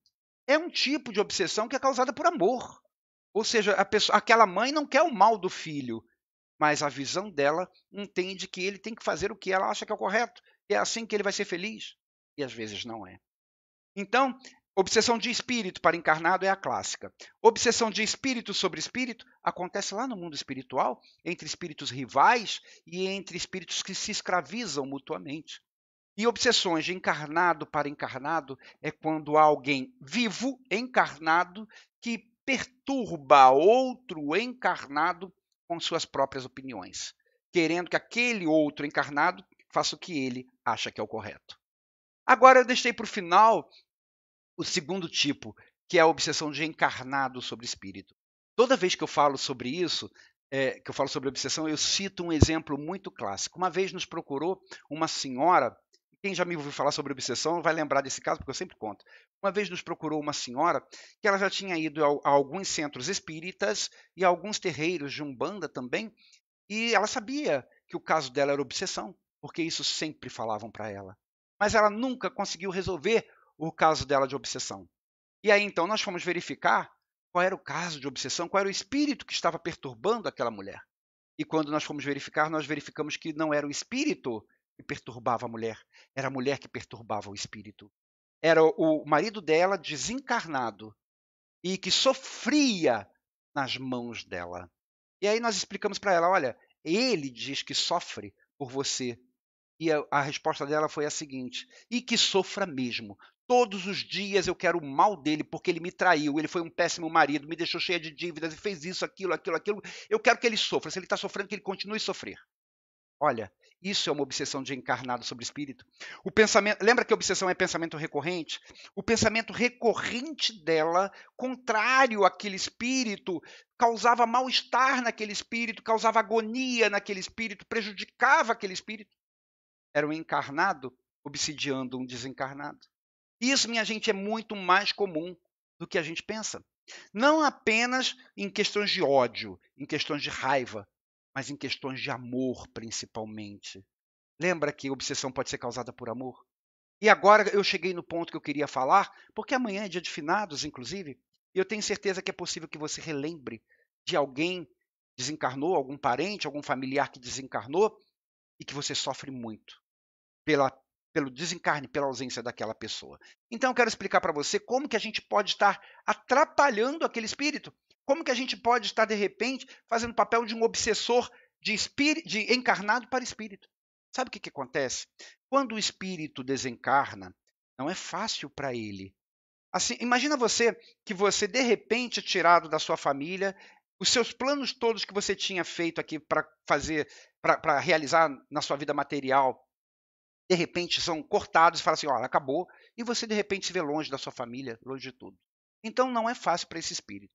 é um tipo de obsessão que é causada por amor. Ou seja, aquela mãe não quer o mal do filho, mas a visão dela entende que ele tem que fazer o que ela acha que é o correto. É assim que ele vai ser feliz. E às vezes não é. Então, obsessão de espírito para encarnado é a clássica. Obsessão de espírito sobre espírito acontece lá no mundo espiritual, entre espíritos rivais e entre espíritos que se escravizam mutuamente. E obsessões de encarnado para encarnado é quando há alguém vivo, encarnado, que perturba outro encarnado com suas próprias opiniões, querendo que aquele outro encarnado faça o que ele acha que é o correto. Agora eu deixei para o final o segundo tipo, que é a obsessão de encarnado sobre espírito. Toda vez que eu falo sobre isso, que eu falo sobre obsessão, eu cito um exemplo muito clássico. Uma vez nos procurou uma senhora. Quem já me ouviu falar sobre obsessão vai lembrar desse caso, porque eu sempre conto. Uma vez nos procurou uma senhora que ela já tinha ido a alguns centros espíritas e a alguns terreiros de Umbanda também, e ela sabia que o caso dela era obsessão, porque isso sempre falavam para ela. Mas ela nunca conseguiu resolver o caso dela de obsessão. E aí então nós fomos verificar qual era o caso de obsessão, qual era o espírito que estava perturbando aquela mulher. E quando nós fomos verificar, nós verificamos que não era o espírito que perturbava a mulher, era a mulher que perturbava o espírito. Era o marido dela desencarnado e que sofria nas mãos dela. E aí nós explicamos para ela, olha, ele diz que sofre por você. E a resposta dela foi a seguinte, e que sofra mesmo. Todos os dias eu quero o mal dele porque ele me traiu, ele foi um péssimo marido, me deixou cheia de dívidas e fez isso, aquilo. Eu quero que ele sofra. Se ele está sofrendo, que ele continue a sofrer. Olha, isso é uma obsessão de encarnado sobre espírito. O pensamento, lembra que a obsessão é pensamento recorrente? O pensamento recorrente dela, contrário àquele espírito, causava mal-estar naquele espírito, causava agonia naquele espírito, prejudicava aquele espírito. Era um encarnado obsidiando um desencarnado. Isso, minha gente, é muito mais comum do que a gente pensa. Não apenas em questões de ódio, em questões de raiva, mas em questões de amor, principalmente. Lembra que a obsessão pode ser causada por amor? E agora eu cheguei no ponto que eu queria falar, porque amanhã é dia de finados, inclusive, e eu tenho certeza que é possível que você relembre de alguém que desencarnou, algum parente, algum familiar que desencarnou, e que você sofre muito pelo desencarne, pela ausência daquela pessoa. Então eu quero explicar para você como que a gente pode estar atrapalhando aquele espírito, como que a gente pode estar, de repente, fazendo o papel de um obsessor de encarnado para espírito. Sabe o que acontece? Quando o espírito desencarna, não é fácil para ele. Assim, imagina você que você, de repente, é tirado da sua família, os seus planos todos que você tinha feito aqui para realizar na sua vida material, de repente são cortados e fala assim, olha, acabou, e você de repente se vê longe da sua família, longe de tudo. Então não é fácil para esse espírito.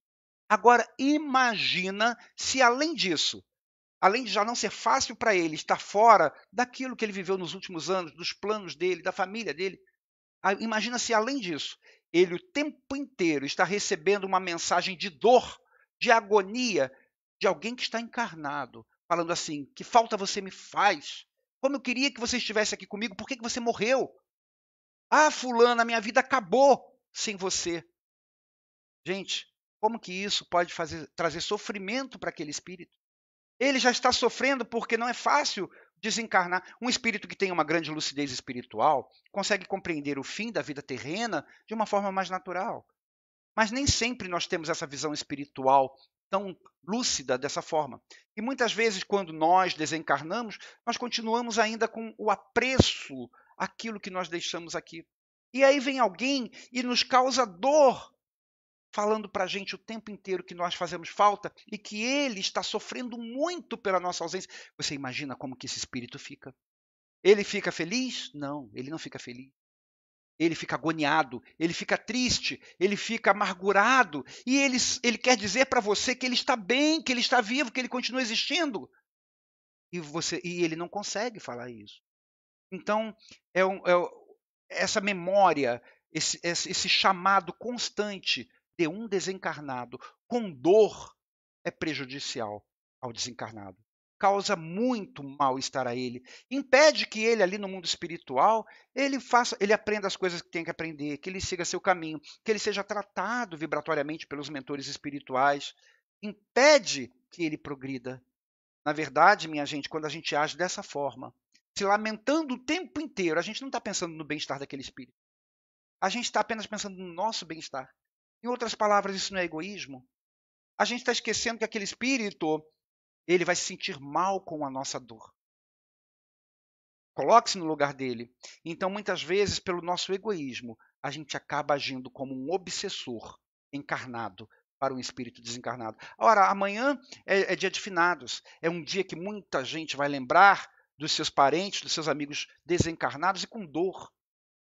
Agora imagina se além disso, além de já não ser fácil para ele estar fora daquilo que ele viveu nos últimos anos, dos planos dele, da família dele, imagina se além disso, ele o tempo inteiro está recebendo uma mensagem de dor, de agonia, de alguém que está encarnado, falando assim, que falta você me faz? Como eu queria que você estivesse aqui comigo, por que você morreu? Ah, fulana, minha vida acabou sem você. Gente, como que isso pode trazer sofrimento para aquele espírito? Ele já está sofrendo porque não é fácil desencarnar. Um espírito que tem uma grande lucidez espiritual consegue compreender o fim da vida terrena de uma forma mais natural. Mas nem sempre nós temos essa visão espiritual tão lúcida dessa forma. E muitas vezes, quando nós desencarnamos, nós continuamos ainda com o apreço àquilo que nós deixamos aqui. E aí vem alguém e nos causa dor, falando para a gente o tempo inteiro que nós fazemos falta e que ele está sofrendo muito pela nossa ausência. Você imagina como que esse espírito fica? Ele fica feliz? Não, ele não fica feliz. Ele fica agoniado, ele fica triste, ele fica amargurado, e ele quer dizer para você que ele está bem, que ele está vivo, que ele continua existindo. E ele não consegue falar isso. Então, essa memória, esse chamado constante de um desencarnado com dor é prejudicial ao desencarnado. Causa muito mal-estar a ele. Impede que ele, ali no mundo espiritual, ele aprenda as coisas que tem que aprender, que ele siga seu caminho, que ele seja tratado vibratoriamente pelos mentores espirituais. Impede que ele progrida. Na verdade, minha gente, quando a gente age dessa forma, se lamentando o tempo inteiro, a gente não está pensando no bem-estar daquele espírito. A gente está apenas pensando no nosso bem-estar. Em outras palavras, isso não é egoísmo? A gente está esquecendo que aquele espírito ele vai se sentir mal com a nossa dor. Coloque-se no lugar dele. Então, muitas vezes, pelo nosso egoísmo, a gente acaba agindo como um obsessor encarnado para um espírito desencarnado. Ora, amanhã é dia de finados. É um dia que muita gente vai lembrar dos seus parentes, dos seus amigos desencarnados e com dor.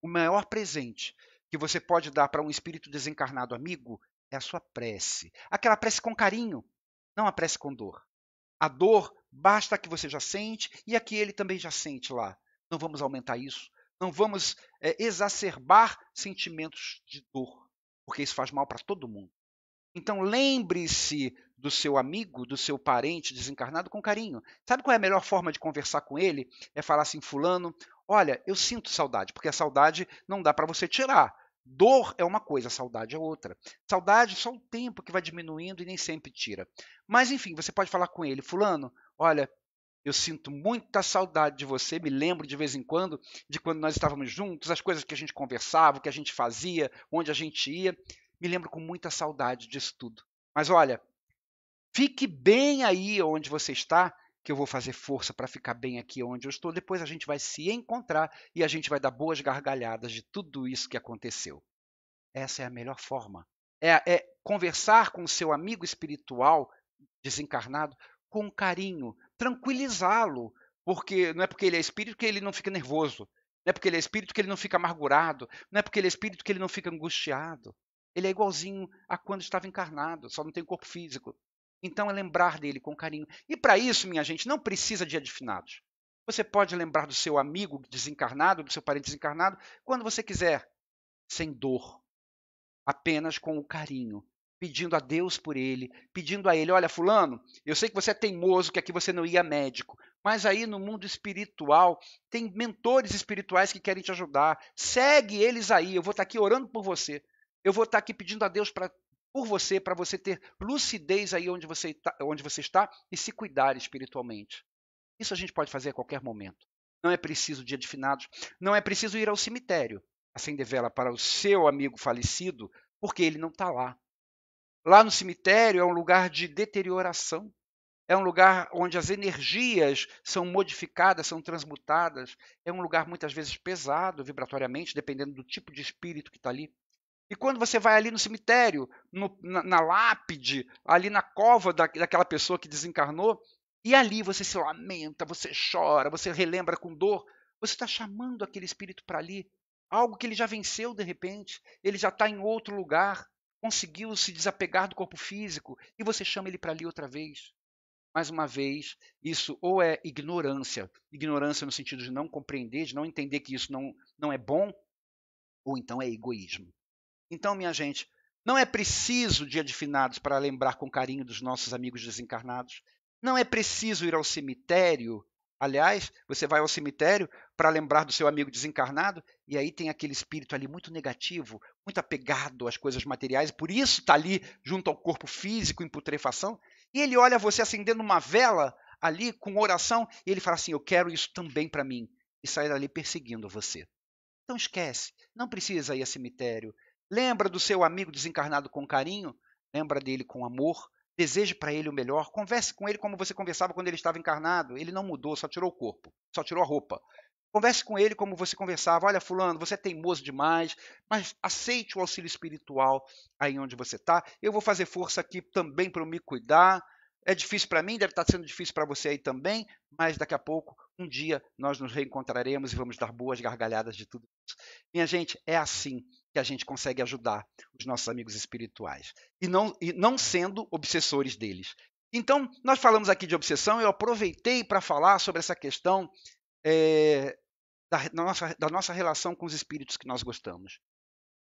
O maior presente que você pode dar para um espírito desencarnado amigo é a sua prece. Aquela prece com carinho, não a prece com dor. A dor, basta que você já sente e a que ele também já sente lá. Não vamos aumentar isso. Não vamos exacerbar sentimentos de dor, porque isso faz mal para todo mundo. Então lembre-se do seu amigo, do seu parente desencarnado com carinho. Sabe qual é a melhor forma de conversar com ele? É falar assim, fulano, olha, eu sinto saudade, porque a saudade não dá para você tirar. Dor é uma coisa, saudade é outra. Saudade só o tempo que vai diminuindo e nem sempre tira. Mas enfim, você pode falar com ele, fulano, olha, eu sinto muita saudade de você, me lembro de vez em quando de quando nós estávamos juntos, as coisas que a gente conversava, o que a gente fazia, onde a gente ia. Me lembro com muita saudade disso tudo. Mas olha, fique bem aí onde você está, que eu vou fazer força para ficar bem aqui onde eu estou. Depois a gente vai se encontrar e a gente vai dar boas gargalhadas de tudo isso que aconteceu. Essa é a melhor forma. É conversar com o seu amigo espiritual desencarnado com carinho, tranquilizá-lo, porque não é porque ele é espírito que ele não fica nervoso, não é porque ele é espírito que ele não fica amargurado, não é porque ele é espírito que ele não fica angustiado. Ele é igualzinho a quando estava encarnado, só não tem corpo físico. Então é lembrar dele com carinho. E para isso, minha gente, não precisa de dia de finados. Você pode lembrar do seu amigo desencarnado, do seu parente desencarnado, quando você quiser, sem dor, apenas com o carinho, pedindo a Deus por ele, pedindo a ele, olha, fulano, eu sei que você é teimoso, que aqui você não ia médico, mas aí no mundo espiritual tem mentores espirituais que querem te ajudar, segue eles aí, eu vou estar aqui orando por você, eu vou estar aqui pedindo a Deus por você, para você ter lucidez aí onde você está e se cuidar espiritualmente. Isso a gente pode fazer a qualquer momento. Não é preciso dia de finados, não é preciso ir ao cemitério, acender vela para o seu amigo falecido, porque ele não está lá. Lá no cemitério é um lugar de deterioração, é um lugar onde as energias são modificadas, são transmutadas, é um lugar muitas vezes pesado vibratoriamente, dependendo do tipo de espírito que está ali. E quando você vai ali no cemitério, na lápide, ali na cova daquela pessoa que desencarnou, e ali você se lamenta, você chora, você relembra com dor, você está chamando aquele espírito para ali, algo que ele já venceu de repente, ele já está em outro lugar, conseguiu se desapegar do corpo físico, e você chama ele para ali outra vez. Mais uma vez, isso ou é ignorância no sentido de não compreender, de não entender que isso não é bom, ou então é egoísmo. Então, minha gente, não é preciso dia de finados para lembrar com carinho dos nossos amigos desencarnados. Não é preciso ir ao cemitério. Aliás, você vai ao cemitério para lembrar do seu amigo desencarnado e aí tem aquele espírito ali muito negativo, muito apegado às coisas materiais, por isso está ali junto ao corpo físico em putrefação, e ele olha você acendendo uma vela ali com oração e ele fala assim, eu quero isso também para mim, e sai dali perseguindo você. Então esquece, não precisa ir ao cemitério. Lembra do seu amigo desencarnado com carinho, lembra dele com amor, deseje para ele o melhor, converse com ele como você conversava quando ele estava encarnado. Ele não mudou, só tirou o corpo, só tirou a roupa. Converse com ele como você conversava. Olha, fulano, você é teimoso demais, mas aceite o auxílio espiritual aí onde você está. Eu vou fazer força aqui também para eu me cuidar. É difícil para mim, deve estar sendo difícil para você aí também, mas daqui a pouco, um dia, nós nos reencontraremos e vamos dar boas gargalhadas de tudo isso. Minha gente, é assim que a gente consegue ajudar os nossos amigos espirituais, e não sendo obsessores deles. Então, nós falamos aqui de obsessão, eu aproveitei para falar sobre essa questão da nossa relação com os espíritos que nós gostamos.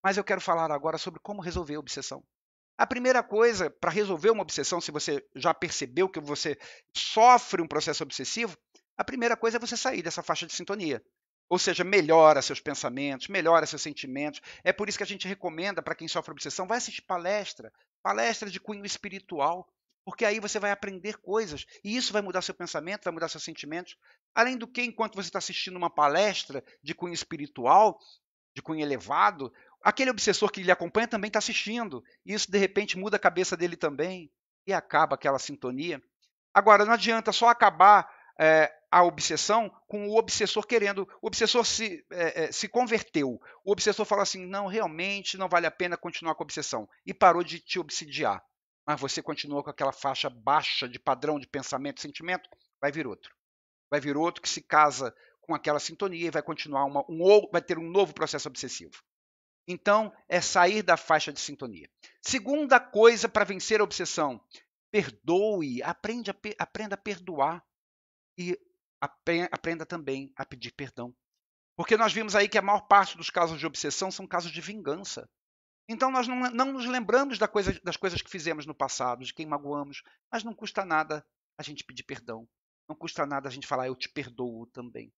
Mas eu quero falar agora sobre como resolver a obsessão. A primeira coisa para resolver uma obsessão, se você já percebeu que você sofre um processo obsessivo, a primeira coisa é você sair dessa faixa de sintonia. Ou seja, melhora seus pensamentos, melhora seus sentimentos. É por isso que a gente recomenda para quem sofre obsessão, vai assistir palestra de cunho espiritual, porque aí você vai aprender coisas e isso vai mudar seu pensamento, vai mudar seus sentimentos. Além do que, enquanto você está assistindo uma palestra de cunho espiritual, de cunho elevado, aquele obsessor que lhe acompanha também está assistindo. E isso, de repente, muda a cabeça dele também e acaba aquela sintonia. Agora, não adianta só acabar a obsessão com o obsessor querendo. O obsessor se converteu. O obsessor fala assim, não, realmente não vale a pena continuar com a obsessão. E parou de te obsidiar. Mas você continua com aquela faixa baixa de padrão de pensamento e sentimento, vai vir outro. Vai vir outro que se casa com aquela sintonia e vai continuar vai ter um novo processo obsessivo. Então, é sair da faixa de sintonia. Segunda coisa para vencer a obsessão, perdoe, aprenda a perdoar e aprenda também a pedir perdão. Porque nós vimos aí que a maior parte dos casos de obsessão são casos de vingança. Então, nós não nos lembramos das coisas que fizemos no passado, de quem magoamos, mas não custa nada a gente pedir perdão. Não custa nada a gente falar, eu te perdoo também.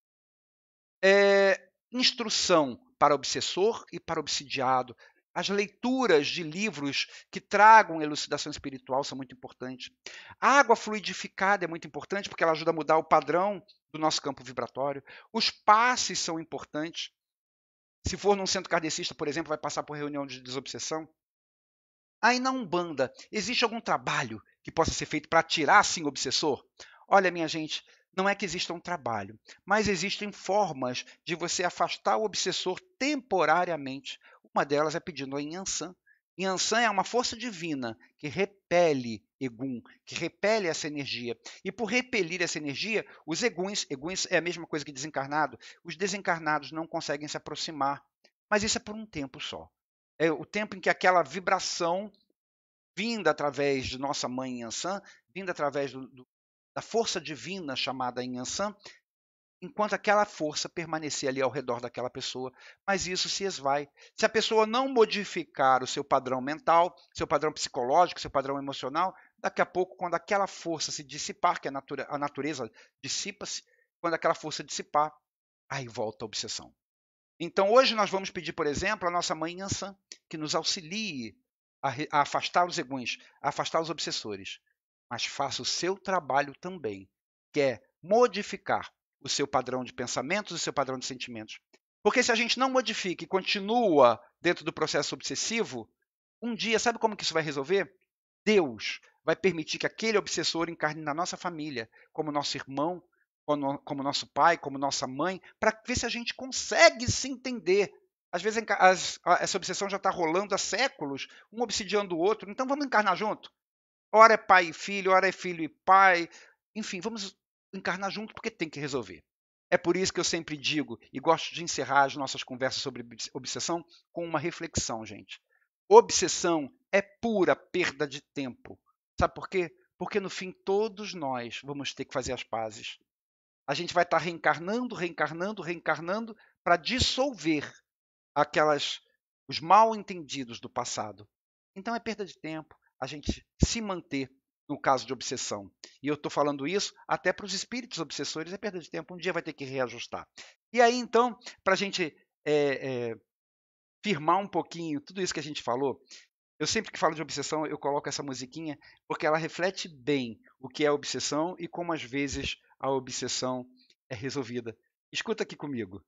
Instrução para obsessor e para obsidiado. As leituras de livros que tragam elucidação espiritual são muito importantes. A água fluidificada é muito importante porque ela ajuda a mudar o padrão do nosso campo vibratório. Os passes são importantes. Se for num centro kardecista, por exemplo, vai passar por reunião de desobsessão. Aí na Umbanda, existe algum trabalho que possa ser feito para tirar, assim, o obsessor? Olha, minha gente, não é que exista um trabalho, mas existem formas de você afastar o obsessor temporariamente. Uma delas é pedindo a Inhansã. Inhansã é uma força divina que repele Egum, que repele essa energia. E por repelir essa energia, os Eguns é a mesma coisa que desencarnado, os desencarnados não conseguem se aproximar. Mas isso é por um tempo só. É o tempo em que aquela vibração vinda através de nossa mãe Inhansã, vinda através da força divina chamada Inhansã, enquanto aquela força permanecer ali ao redor daquela pessoa, mas isso se esvai. Se a pessoa não modificar o seu padrão mental, seu padrão psicológico, seu padrão emocional, daqui a pouco, quando aquela força se dissipar, que a natureza dissipa-se, quando aquela força dissipar, aí volta a obsessão. Então, hoje nós vamos pedir, por exemplo, a nossa mãe Inhansã, que nos auxilie a afastar os eguns, a afastar os obsessores. Mas faça o seu trabalho também, que é modificar o seu padrão de pensamentos e o seu padrão de sentimentos. Porque se a gente não modifica e continua dentro do processo obsessivo, um dia, sabe como que isso vai resolver? Deus vai permitir que aquele obsessor encarne na nossa família, como nosso irmão, como nosso pai, como nossa mãe, para ver se a gente consegue se entender. Às vezes essa obsessão já está rolando há séculos, um obsidiando o outro, então vamos encarnar junto? Ora é pai e filho, ora é filho e pai, enfim, vamos encarnar junto porque tem que resolver. É por isso que eu sempre digo, e gosto de encerrar as nossas conversas sobre obsessão com uma reflexão, gente. Obsessão é pura perda de tempo. Sabe por quê? Porque no fim todos nós vamos ter que fazer as pazes. A gente vai estar reencarnando para dissolver os mal entendidos do passado. Então é perda de tempo a gente se manter no caso de obsessão. E eu estou falando isso até para os espíritos obsessores, é perda de tempo, um dia vai ter que reajustar. E aí, então, para a gente firmar um pouquinho tudo isso que a gente falou, eu sempre que falo de obsessão, eu coloco essa musiquinha, porque ela reflete bem o que é a obsessão e como às vezes a obsessão é resolvida. Escuta aqui comigo.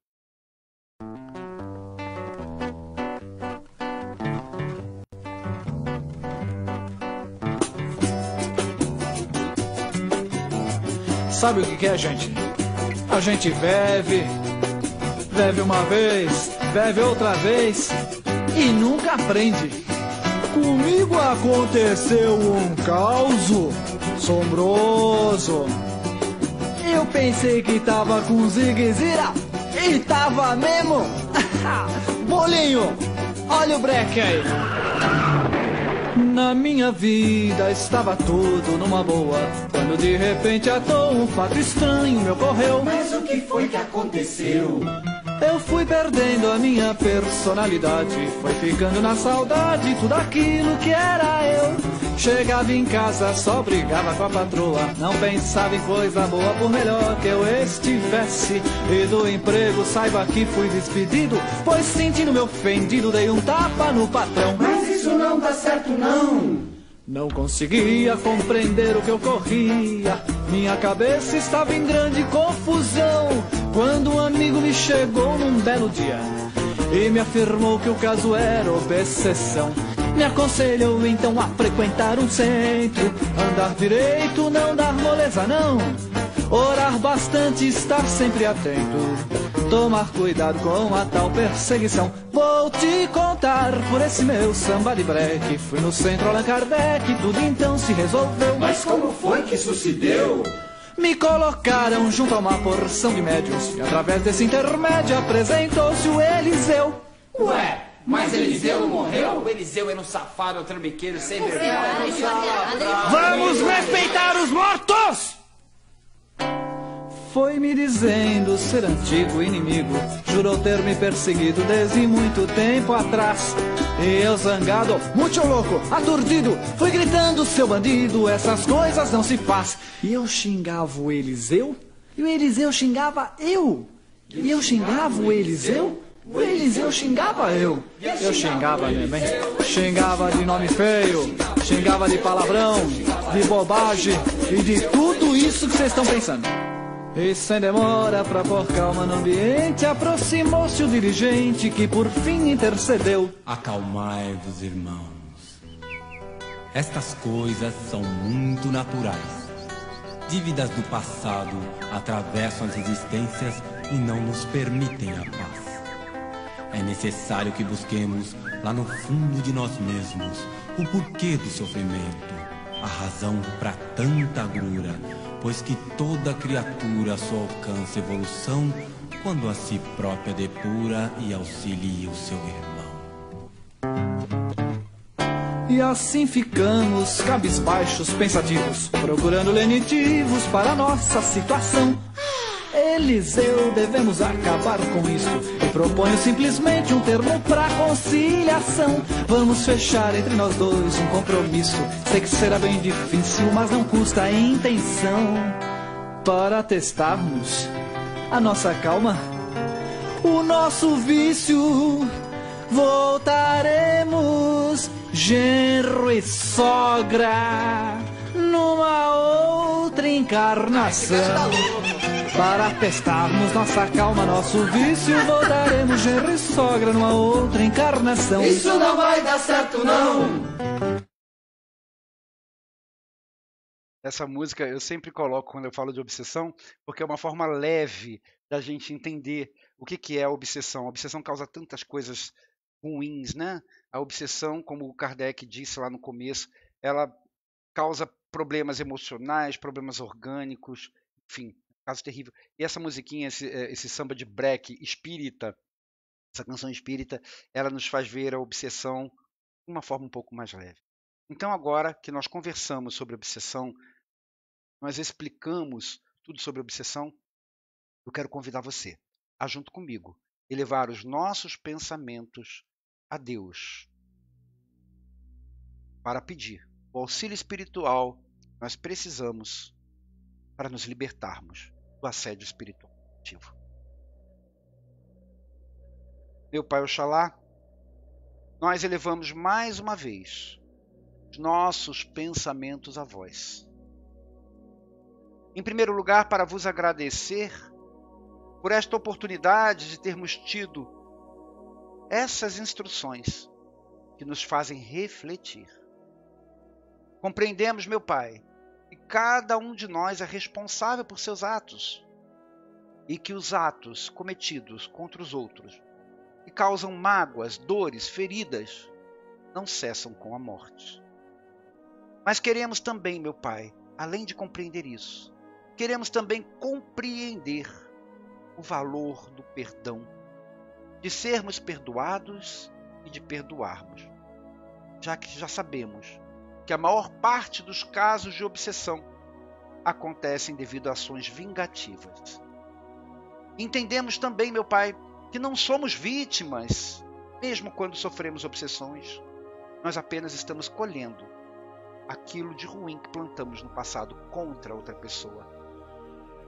Sabe o que é, gente? A gente bebe uma vez, bebe outra vez e nunca aprende. Comigo aconteceu um caos assombroso. Eu pensei que tava com zigue-zira e tava mesmo. Bolinho, olha o breque aí. Na minha vida estava tudo numa boa, quando de repente à toa um fato estranho me ocorreu. Mas o que foi que aconteceu? Eu fui perdendo a minha personalidade, foi ficando na saudade tudo aquilo que era eu. Chegava em casa, só brigava com a patroa, não pensava em coisa boa por melhor que eu estivesse. E do emprego saiba que fui despedido, pois sentindo-me ofendido dei um tapa no patrão. Mas isso não dá certo não. Não conseguia compreender o que ocorria, minha cabeça estava em grande confusão, quando um amigo me chegou num belo dia e me afirmou que o caso era obsessão. Me aconselhou então a frequentar um centro, andar direito, não dar moleza não, orar bastante, estar sempre atento, tomar cuidado com a tal perseguição. Vou te contar por esse meu samba de breque, fui no centro Allan Kardec, tudo então se resolveu. Mas como foi que isso se deu? Me colocaram junto a uma porção de médiuns e através desse intermédio apresentou-se o Eliseu. Ué, mas Eliseu não morreu? O Eliseu era um safado, trambiqueiro, sem vergonha. Vamos respeitar os mortos! Foi me dizendo ser antigo inimigo, jurou ter me perseguido desde muito tempo atrás. E eu zangado, muito louco, aturdido, fui gritando: seu bandido, essas coisas não se faz. E eu xingava o Eliseu, e o Eliseu xingava eu. E eu xingava o Eliseu xingava eu. Eu xingava também, xingava de nome feio, xingava de palavrão, de bobagem e de tudo isso que vocês estão pensando. E sem demora, pra pôr calma no ambiente, aproximou-se o dirigente que por fim intercedeu. Acalmai-vos, irmãos. Estas coisas são muito naturais. Dívidas do passado atravessam as existências e não nos permitem a paz. É necessário que busquemos lá no fundo de nós mesmos o porquê do sofrimento, a razão para tanta agrura, pois que toda criatura só alcança evolução quando a si própria depura e auxilia o seu irmão. E assim ficamos cabisbaixos, pensativos, procurando lenitivos para nossa situação. Eliseu, devemos acabar com isso e proponho simplesmente um termo pra conciliação. Vamos fechar entre nós dois um compromisso. Sei que será bem difícil, mas não custa a intenção. Para testarmos a nossa calma, o nosso vício, voltaremos genro e sogra numa outra encarnação. Para testarmos nossa calma, nosso vício, voltaremos genro e sogra numa outra encarnação. Isso não vai dar certo não. Essa música eu sempre coloco quando eu falo de obsessão, porque é uma forma leve da gente entender o que é a obsessão. A obsessão causa tantas coisas ruins, né? A obsessão, como o Kardec disse lá no começo, ela causa problemas emocionais, problemas orgânicos, enfim, caso terrível. E essa musiquinha, esse samba de break espírita, essa canção espírita, ela nos faz ver a obsessão de uma forma um pouco mais leve. Então, agora que nós conversamos sobre obsessão, nós explicamos tudo sobre obsessão, eu quero convidar você a, junto comigo, elevar os nossos pensamentos a Deus para pedir o auxílio espiritual que nós precisamos para nos libertarmos do assédio espiritual. Meu Pai Oxalá, nós elevamos mais uma vez os nossos pensamentos a vós. Em primeiro lugar, para vos agradecer por esta oportunidade de termos tido essas instruções que nos fazem refletir. Compreendemos, meu Pai, E cada um de nós é responsável por seus atos. E que os atos cometidos contra os outros, que causam mágoas, dores, feridas, não cessam com a morte. Mas queremos também, meu Pai, além de compreender isso, queremos também compreender o valor do perdão, de sermos perdoados e de perdoarmos, já que já sabemos que a maior parte dos casos de obsessão acontecem devido a ações vingativas. Entendemos também, meu Pai, que não somos vítimas, mesmo quando sofremos obsessões. Nós apenas estamos colhendo aquilo de ruim que plantamos no passado contra outra pessoa.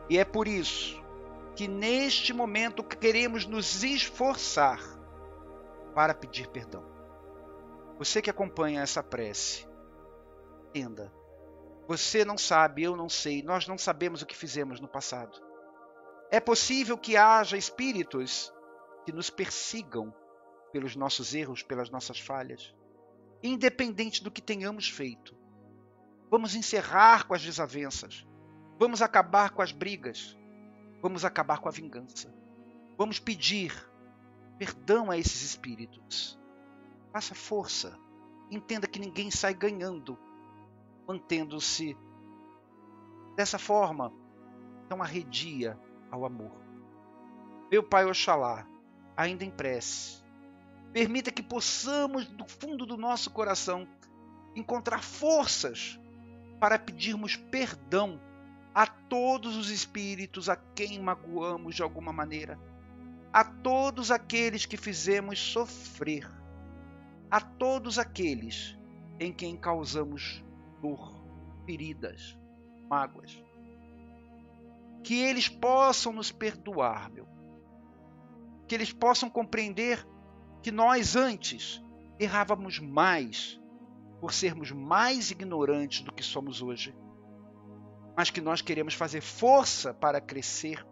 E é por isso que neste momento queremos nos esforçar para pedir perdão. Você que acompanha essa prece, entenda, você não sabe, eu não sei, nós não sabemos o que fizemos no passado. É possível que haja espíritos que nos persigam pelos nossos erros, pelas nossas falhas, independente do que tenhamos feito. Vamos encerrar com as desavenças, vamos acabar com as brigas, vamos acabar com a vingança. Vamos pedir perdão a esses espíritos. Faça força, entenda que ninguém sai ganhando, mantendo-se dessa forma tão arredia ao amor. Meu Pai Oxalá, ainda em prece, permita que possamos, do fundo do nosso coração, encontrar forças para pedirmos perdão a todos os espíritos a quem magoamos de alguma maneira, a todos aqueles que fizemos sofrer, a todos aqueles em quem causamos dor, feridas, mágoas. Que eles possam nos perdoar, meu. Que eles possam compreender que nós antes errávamos mais por sermos mais ignorantes do que somos hoje, mas que nós queremos fazer força para crescer,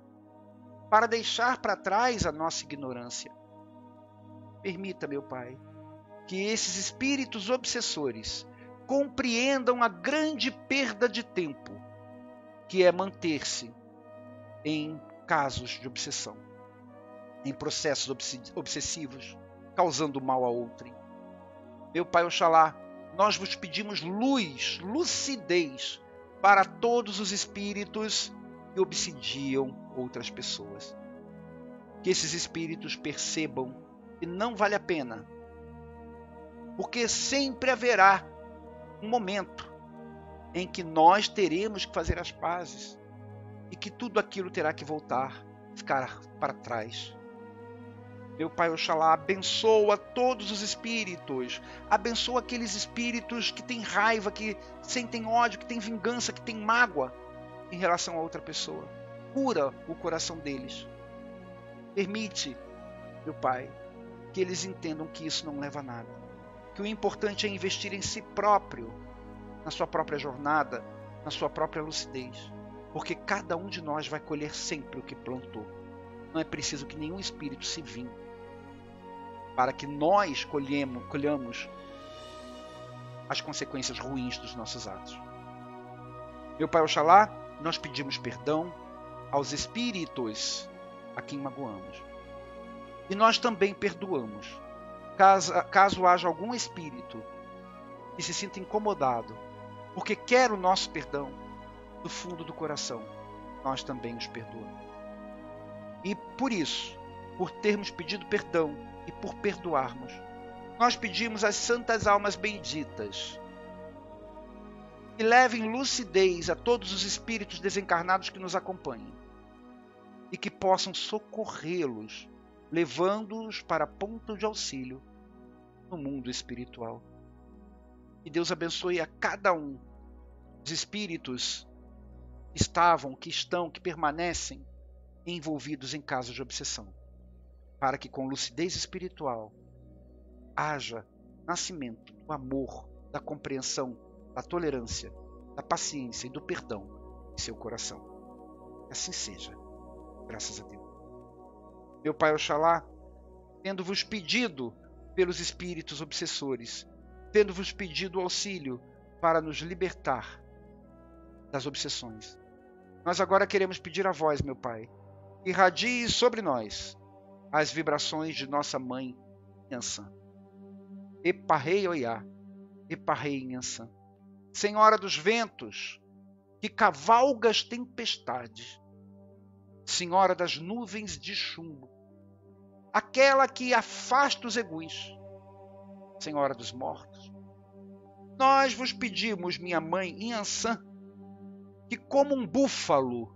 para deixar para trás a nossa ignorância. Permita, meu Pai, que esses espíritos obsessores compreendam a grande perda de tempo que é manter-se em casos de obsessão, em processos obsessivos, causando mal a outrem. Meu Pai Oxalá, nós vos pedimos luz, lucidez para todos os espíritos que obsidiam outras pessoas. Que esses espíritos percebam que não vale a pena, porque sempre haverá um momento em que nós teremos que fazer as pazes e que tudo aquilo terá que voltar, ficar para trás. Meu Pai Oxalá, abençoa todos os espíritos, abençoa aqueles espíritos que têm raiva, que sentem ódio, que têm vingança, que têm mágoa em relação a outra pessoa. Cura o coração deles. Permite, meu Pai, que eles entendam que isso não leva a nada, que o importante é investir em si próprio, na sua própria jornada, na sua própria lucidez, porque cada um de nós vai colher sempre o que plantou. Não é preciso que nenhum espírito se vingue, para que nós colhamos as consequências ruins dos nossos atos. Meu Pai Oxalá, nós pedimos perdão aos espíritos a quem magoamos. E nós também perdoamos. Caso haja algum espírito que se sinta incomodado, porque quer o nosso perdão, do fundo do coração, nós também os perdoamos. E por isso, por termos pedido perdão e por perdoarmos, nós pedimos às santas almas benditas que levem lucidez a todos os espíritos desencarnados que nos acompanhem e que possam socorrê-los, levando-os para ponto de auxílio no mundo espiritual. Que Deus abençoe a cada um dos espíritos que estavam, que estão, que permanecem envolvidos em casos de obsessão, para que com lucidez espiritual haja nascimento do amor, da compreensão, da tolerância, da paciência e do perdão em seu coração. Que assim seja, graças a Deus. Meu Pai Oxalá, tendo-vos pedido pelos espíritos obsessores, tendo-vos pedido auxílio para nos libertar das obsessões. Nós agora queremos pedir a vós, meu Pai, que irradie sobre nós as vibrações de nossa mãe Nhansan. Eparrei Oiá, Eparrei Nhansan. Senhora dos ventos, que cavalga as tempestades, Senhora das nuvens de chumbo, aquela que afasta os eguis, Senhora dos mortos, nós vos pedimos, minha mãe Nhansan, que como um búfalo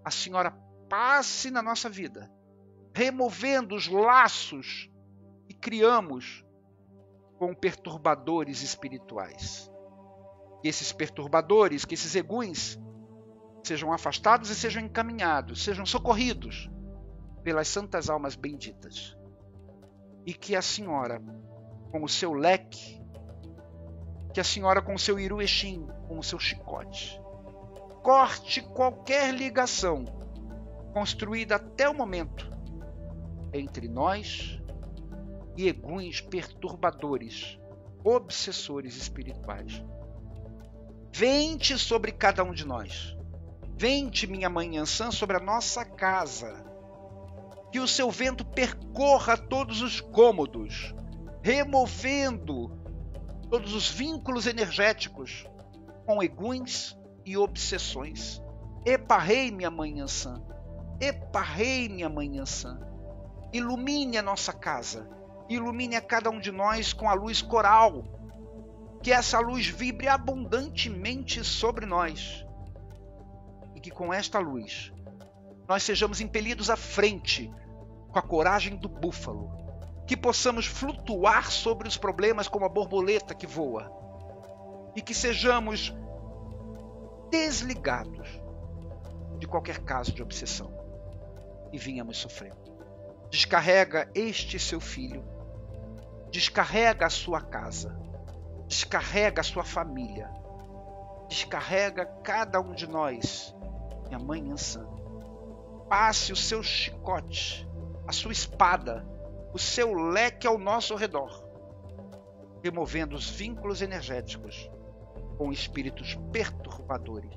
a Senhora passe na nossa vida, removendo os laços que criamos com perturbadores espirituais. Que esses perturbadores, que esses eguins sejam afastados e sejam encaminhados, sejam socorridos pelas santas almas benditas. E que a Senhora, com o seu leque, que a Senhora com o seu iruexim, com o seu chicote, corte qualquer ligação construída até o momento entre nós e eguins perturbadores, obsessores espirituais. Vente sobre cada um de nós. Vente, minha mãe Nhansan, sobre a nossa casa. Que o seu vento percorra todos os cômodos, removendo todos os vínculos energéticos com eguins e obsessões. Eparrei, minha mãe Nhansan. Eparrei, minha mãe Nhansan. Ilumine a nossa casa. Ilumine a cada um de nós com a luz coral. Que essa luz vibre abundantemente sobre nós. E que com esta luz nós sejamos impelidos à frente com a coragem do búfalo. Que possamos flutuar sobre os problemas como a borboleta que voa. E que sejamos desligados de qualquer caso de obsessão que vínhamos sofrendo. Descarrega este seu filho. Descarrega a sua casa. Descarrega a sua família. Descarrega cada um de nós, minha mãe Nhansan. Passe o seu chicote, a sua espada, o seu leque ao nosso redor, removendo os vínculos energéticos com espíritos perturbadores.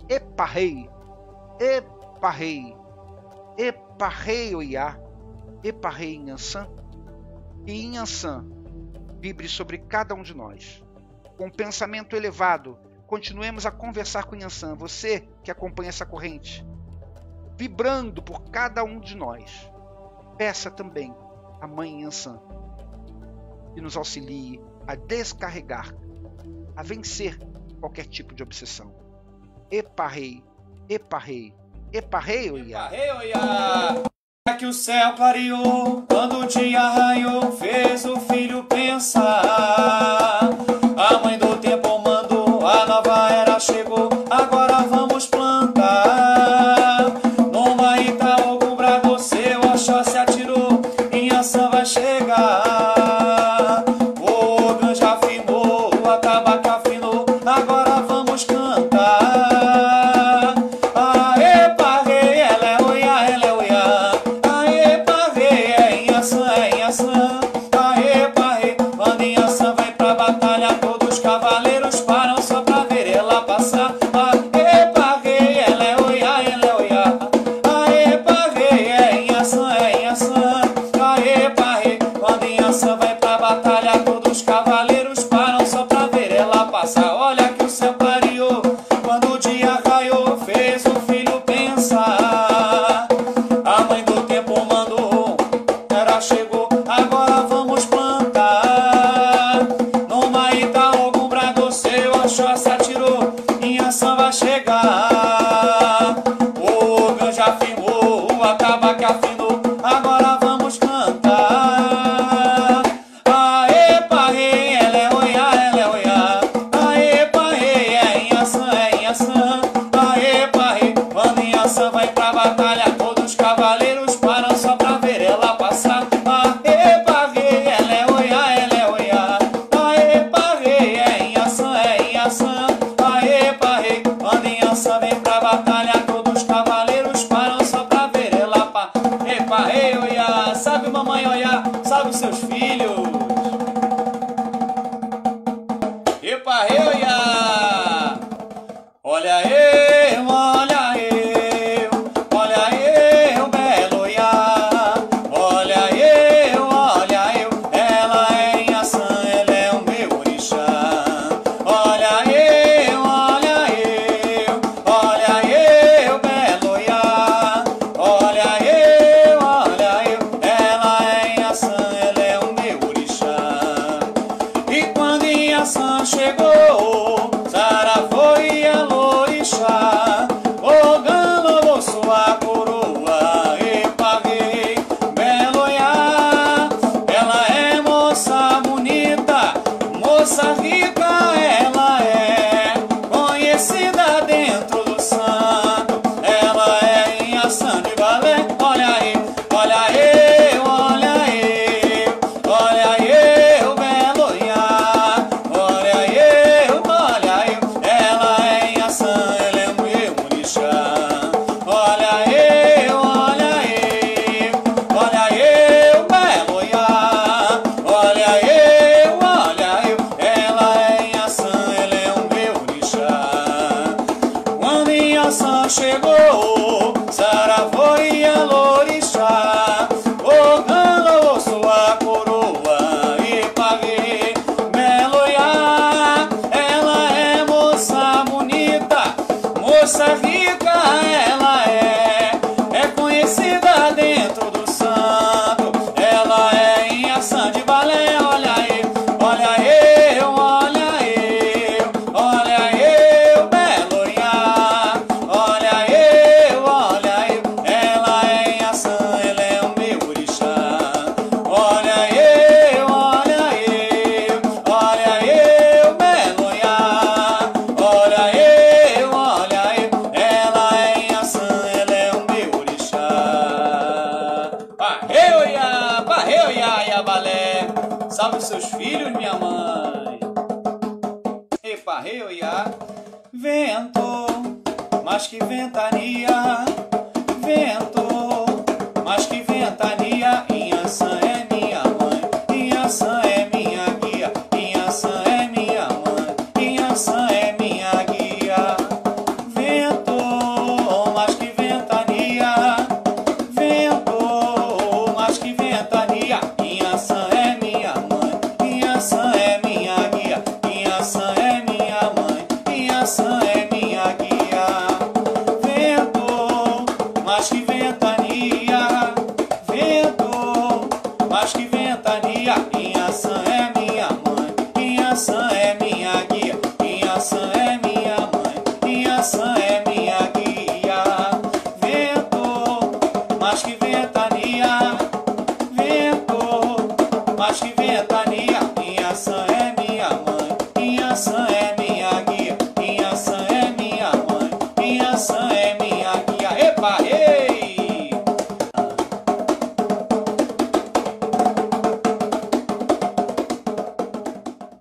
Eparrei, Eparrei, Eparrei Oiá, Eparrei Nhansan. E Nhansan vibre sobre cada um de nós. Com um pensamento elevado, continuemos a conversar com Nhansan. Você que acompanha essa corrente, vibrando por cada um de nós, peça também a mãe Nhansan que nos auxilie a descarregar, a vencer qualquer tipo de obsessão. Eparrei, Eparrei, Eparrei Oiá. Eparrei Oiá. Que o céu clareou, quando o dia raiou, fez o filho pensar. A mãe do tempo mandou, a nova era chegou, agora vamos plantar. Numa Itaú, brado, seu Oxó se atirou, Nhansan vai chegar. O Ganja afinou, o atabaque afinou, agora vamos cantar. Olha Vento, mas que ventania. Vento, mas que ventania. Inhansã é minha mãe, Inhansã é minha guia. Inhansã é minha mãe, Inhansã é minha guia. Vento, mas que ventania. Vento, mas que ventania. Inhansã é minha mãe, Inhansã é minha guia. Inhansã é minha mãe, Inhansã é minha guia. Vento, mas que ventania. Vento, mas que ventania. Inhansã é minha mãe, Inhansã é minha guia. Inhansã é minha mãe, Inhansã é minha guia. Vento, mas que ventania. Vento, mas que ventania. Inhansã é minha mãe, Inhansã é minha guia. Inhansã é minha mãe, Inhansã é minha guia. Epa, ei!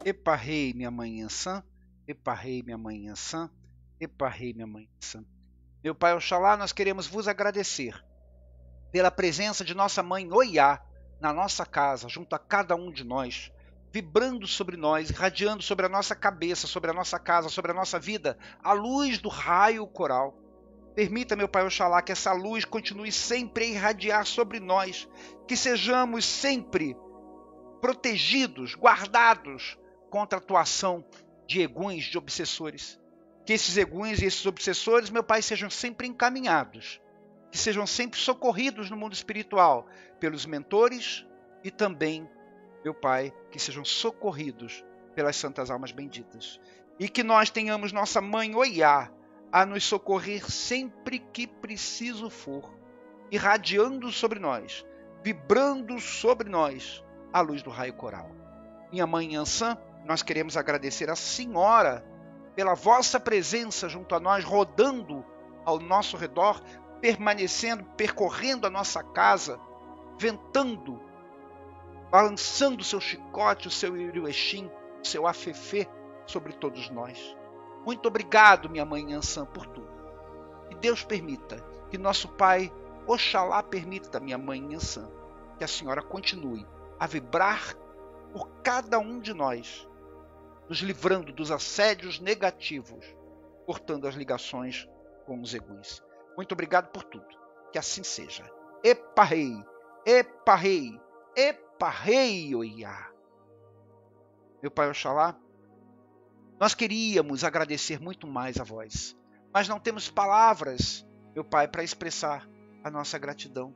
Epa, rei, minha mãe Inhansã. Epa, rei, minha mãe Inhansã. Epa, rei, minha mãe Inhansã. Meu pai Oxalá, nós queremos vos agradecer pela presença de nossa mãe Oiá na nossa casa, junto a cada um de nós, vibrando sobre nós, irradiando sobre a nossa cabeça, sobre a nossa casa, sobre a nossa vida, a luz do raio coral. Permita, meu pai Oxalá, que essa luz continue sempre a irradiar sobre nós, que sejamos sempre protegidos, guardados contra a atuação de eguns, de obsessores. Que esses eguns e esses obsessores, meu pai, sejam sempre encaminhados, que sejam sempre socorridos no mundo espiritual pelos mentores e também, meu pai, que sejam socorridos pelas santas almas benditas. E que nós tenhamos nossa mãe Oiá a nos socorrer sempre que preciso for, irradiando sobre nós, vibrando sobre nós a luz do raio coral. Minha mãe Inhansã, nós queremos agradecer a senhora pela vossa presença junto a nós, rodando ao nosso redor, permanecendo, percorrendo a nossa casa, ventando, balançando o seu chicote, o seu iriuexim, o seu afefê sobre todos nós. Muito obrigado, minha mãe Inhansã, por tudo. Que Deus permita, que nosso pai Oxalá permita, minha mãe Inhansã, que a senhora continue a vibrar por cada um de nós, nos livrando dos assédios negativos, cortando as ligações com os eguns. Muito obrigado por tudo. Que assim seja. Epa rei, epa rei, epa rei Oiá. Meu pai Oxalá, nós queríamos agradecer muito mais a vós, mas não temos palavras, meu pai, para expressar a nossa gratidão.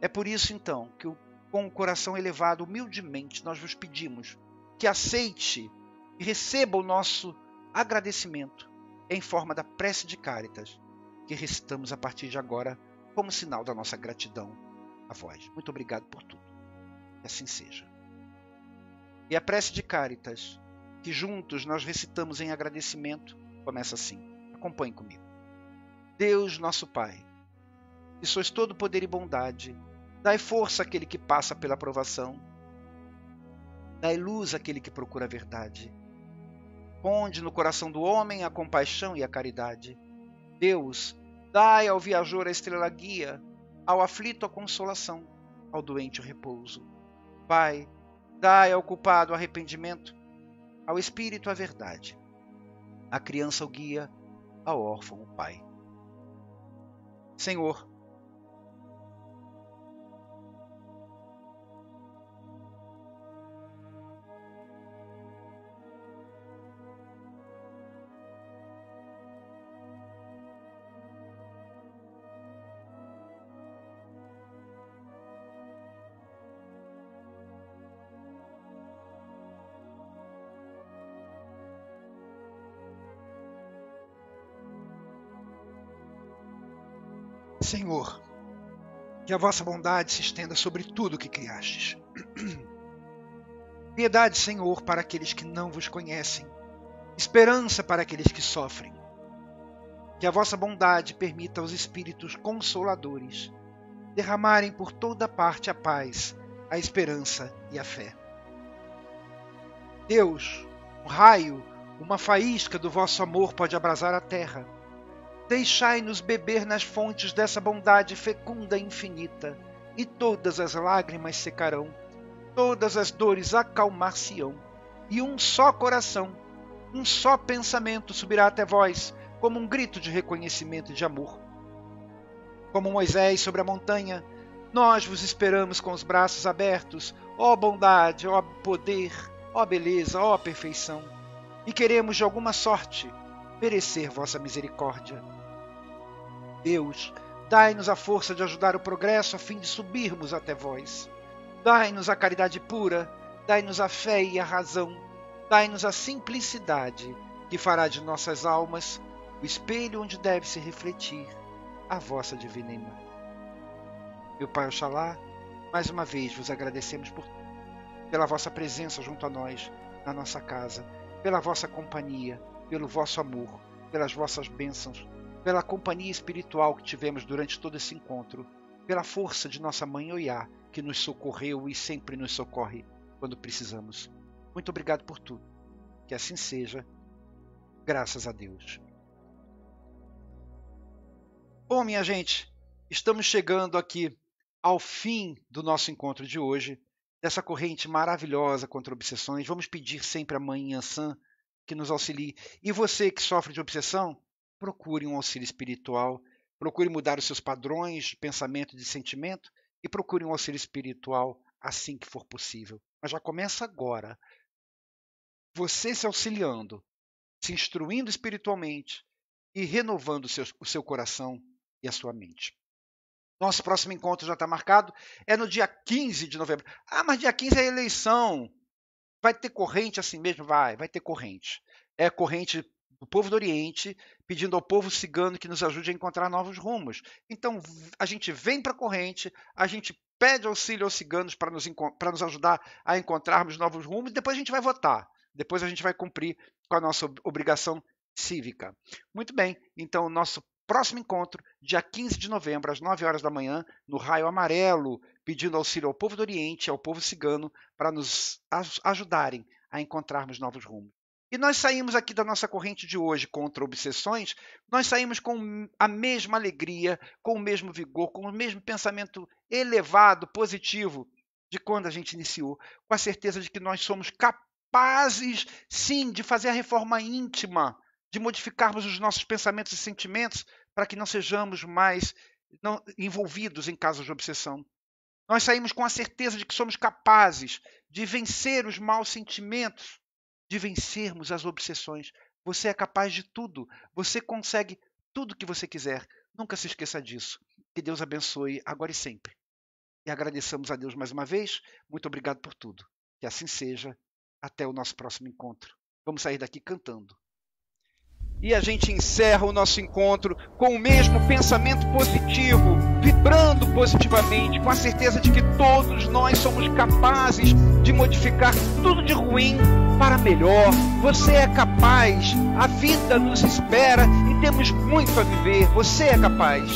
É por isso, então, que com o coração elevado, humildemente, nós vos pedimos que aceite e receba o nosso agradecimento em forma da prece de Cáritas, que recitamos a partir de agora como sinal da nossa gratidão a vós. Muito obrigado por tudo. Que assim seja. E a prece de Cáritas, que juntos nós recitamos em agradecimento, começa assim. Acompanhe comigo. Deus, nosso Pai, que sois todo poder e bondade, dai força àquele que passa pela provação, dai luz àquele que procura a verdade. Ponde no coração do homem a compaixão e a caridade. Deus, dai ao viajor a estrela guia, ao aflito a consolação, ao doente o repouso. Pai, dai ao culpado o arrependimento, ao espírito a verdade, à criança o guia, ao órfão o pai. Senhor, Senhor, que a vossa bondade se estenda sobre tudo o que criastes. Piedade, Senhor, para aqueles que não vos conhecem, esperança para aqueles que sofrem. Que a vossa bondade permita aos espíritos consoladores derramarem por toda parte a paz, a esperança e a fé. Deus, o raio, Uma faísca do vosso amor pode abrasar a terra. Deixai-nos beber nas fontes dessa bondade fecunda e infinita, e todas as lágrimas secarão, todas as dores acalmar-se-ão, e um só coração, um só pensamento subirá até vós, como um grito de reconhecimento e de amor. Como Moisés sobre a montanha, nós vos esperamos com os braços abertos, ó bondade, ó poder, ó beleza, ó perfeição, e queremos de alguma sorte merecer vossa misericórdia. Deus, dai-nos a força de ajudar o progresso a fim de subirmos até vós. Dai-nos a caridade pura, dai-nos a fé e a razão, dai-nos a simplicidade que fará de nossas almas o espelho onde deve se refletir a vossa divina imagem. Meu Pai Oxalá, mais uma vez vos agradecemos pela vossa presença junto a nós, na nossa casa, pela vossa companhia, pelo vosso amor, pelas vossas bênçãos, pela companhia espiritual que tivemos durante todo esse encontro, pela força de nossa Mãe Oiá, que nos socorreu e sempre nos socorre quando precisamos. Muito obrigado por tudo. Que assim seja, graças a Deus. Bom, minha gente, estamos chegando aqui ao fim do nosso encontro de hoje, dessa corrente maravilhosa contra obsessões. Vamos pedir sempre a Mãe Yansan que nos auxilie. E você que sofre de obsessão, procure um auxílio espiritual, procure mudar os seus padrões de pensamento e de sentimento e procure um auxílio espiritual assim que for possível. Mas já começa agora. Você se auxiliando, se instruindo espiritualmente e renovando o seu coração e a sua mente. Nosso próximo encontro já está marcado, é no dia 15 de novembro. Ah, mas dia 15 é eleição. Vai ter corrente assim mesmo? Vai ter corrente. É corrente do povo do Oriente, pedindo ao povo cigano que nos ajude a encontrar novos rumos. Então, a gente vem para a corrente, a gente pede auxílio aos ciganos para nos ajudar a encontrarmos novos rumos, e depois a gente vai votar. Depois a gente vai cumprir com a nossa obrigação cívica. Muito bem, então, nosso próximo encontro, dia 15 de novembro, às 9 horas da manhã, no Raio Amarelo, pedindo auxílio ao povo do Oriente, ao povo cigano, para nos ajudarem a encontrarmos novos rumos. E nós saímos aqui da nossa corrente de hoje contra obsessões, nós saímos com a mesma alegria, com o mesmo vigor, com o mesmo pensamento elevado, positivo, de quando a gente iniciou, com a certeza de que nós somos capazes, sim, de fazer a reforma íntima, de modificarmos os nossos pensamentos e sentimentos para que não sejamos mais envolvidos em casos de obsessão. Nós saímos com a certeza de que somos capazes de vencer os maus sentimentos, de vencermos as obsessões. Você é capaz de tudo. Você consegue tudo o que você quiser. Nunca se esqueça disso. Que Deus abençoe agora e sempre. E agradeçamos a Deus mais uma vez. Muito obrigado por tudo. Que assim seja. Até o nosso próximo encontro. Vamos sair daqui cantando. E a gente encerra o nosso encontro com o mesmo pensamento positivo, vibrando positivamente, com a certeza de que todos nós somos capazes de modificar tudo de ruim para melhor. Você é capaz, a vida nos espera e temos muito a viver. Você é capaz.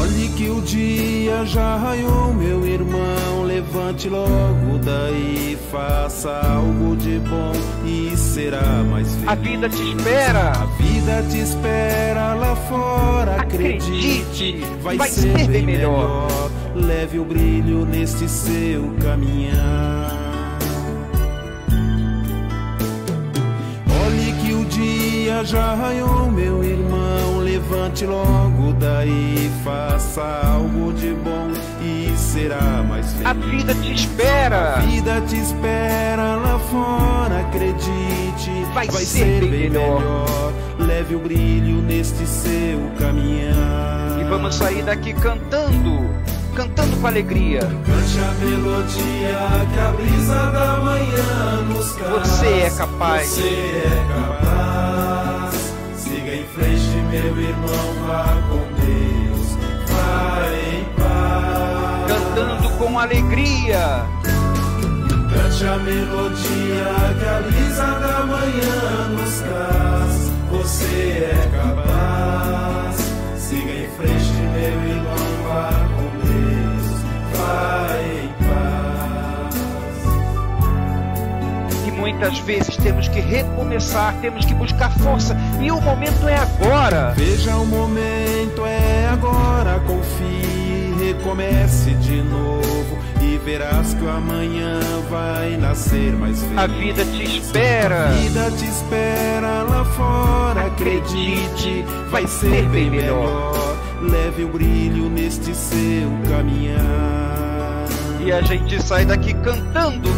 Olhe que o dia já raiou, meu irmão, levante logo daí, faça algo de bom e será mais feliz. A vida te espera. A vida te espera lá fora, acredite, vai ser bem melhor. Leve o brilho neste seu caminhar. Olhe que o dia já raiou, meu irmão, levante logo daí, faça algo de bom e será mais feliz. A vida te espera. A vida te espera lá fora, acredite, vai ser bem melhor. Leve o brilho neste seu caminhar. E vamos sair daqui cantando com alegria. Cante a melodia que a brisa da manhã nos traz. Você é capaz. Você é capaz. Siga em frente, meu irmão, vá com Deus, vá em paz. Cantando com alegria. Cante a melodia que a brisa da manhã nos traz. Você é capaz. Siga em frente, meu irmão, vá com Deus, vá em paz. E muito muitas vezes temos que recomeçar, temos que buscar força, e o momento é agora. Veja, o momento é agora, confie, recomece de novo e verás que o amanhã vai nascer mais feliz. A vida te espera. A vida te espera lá fora, acredite, vai ser bem melhor. Leve o brilho neste seu caminhar. E a gente sai daqui cantando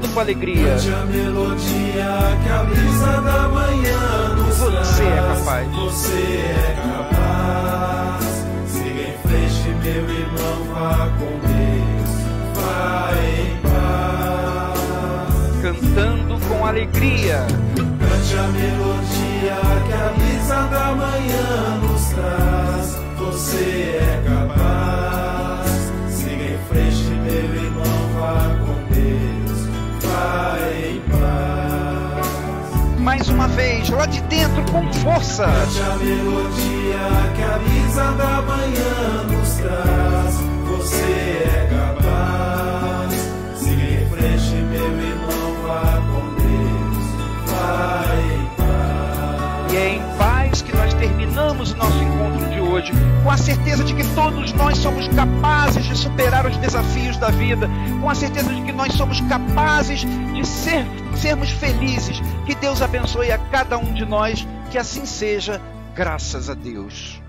com alegria. Cante a melodia que a brisa da manhã nos traz. Você é capaz. Você é capaz. Siga em frente, meu irmão, vá com Deus. Vá em paz. Cantando com alegria. Cante a melodia que a brisa da manhã nos traz. Você é capaz. Siga em frente, meu irmão, vá com Deus. Vá em paz. Mais uma vez, lá de dentro, com força. Cante a melodia que a brisa da manhã nos traz. Você é capaz. Siga em frente, meu irmão, vá com Deus. Vá em paz. E é em paz que nós terminamos o nosso encontro de hoje, com a certeza de que todos nós somos capazes de superar os desafios da vida, com a certeza de que nós somos capazes de sermos felizes. Que Deus abençoe a cada um de nós, que assim seja, graças a Deus.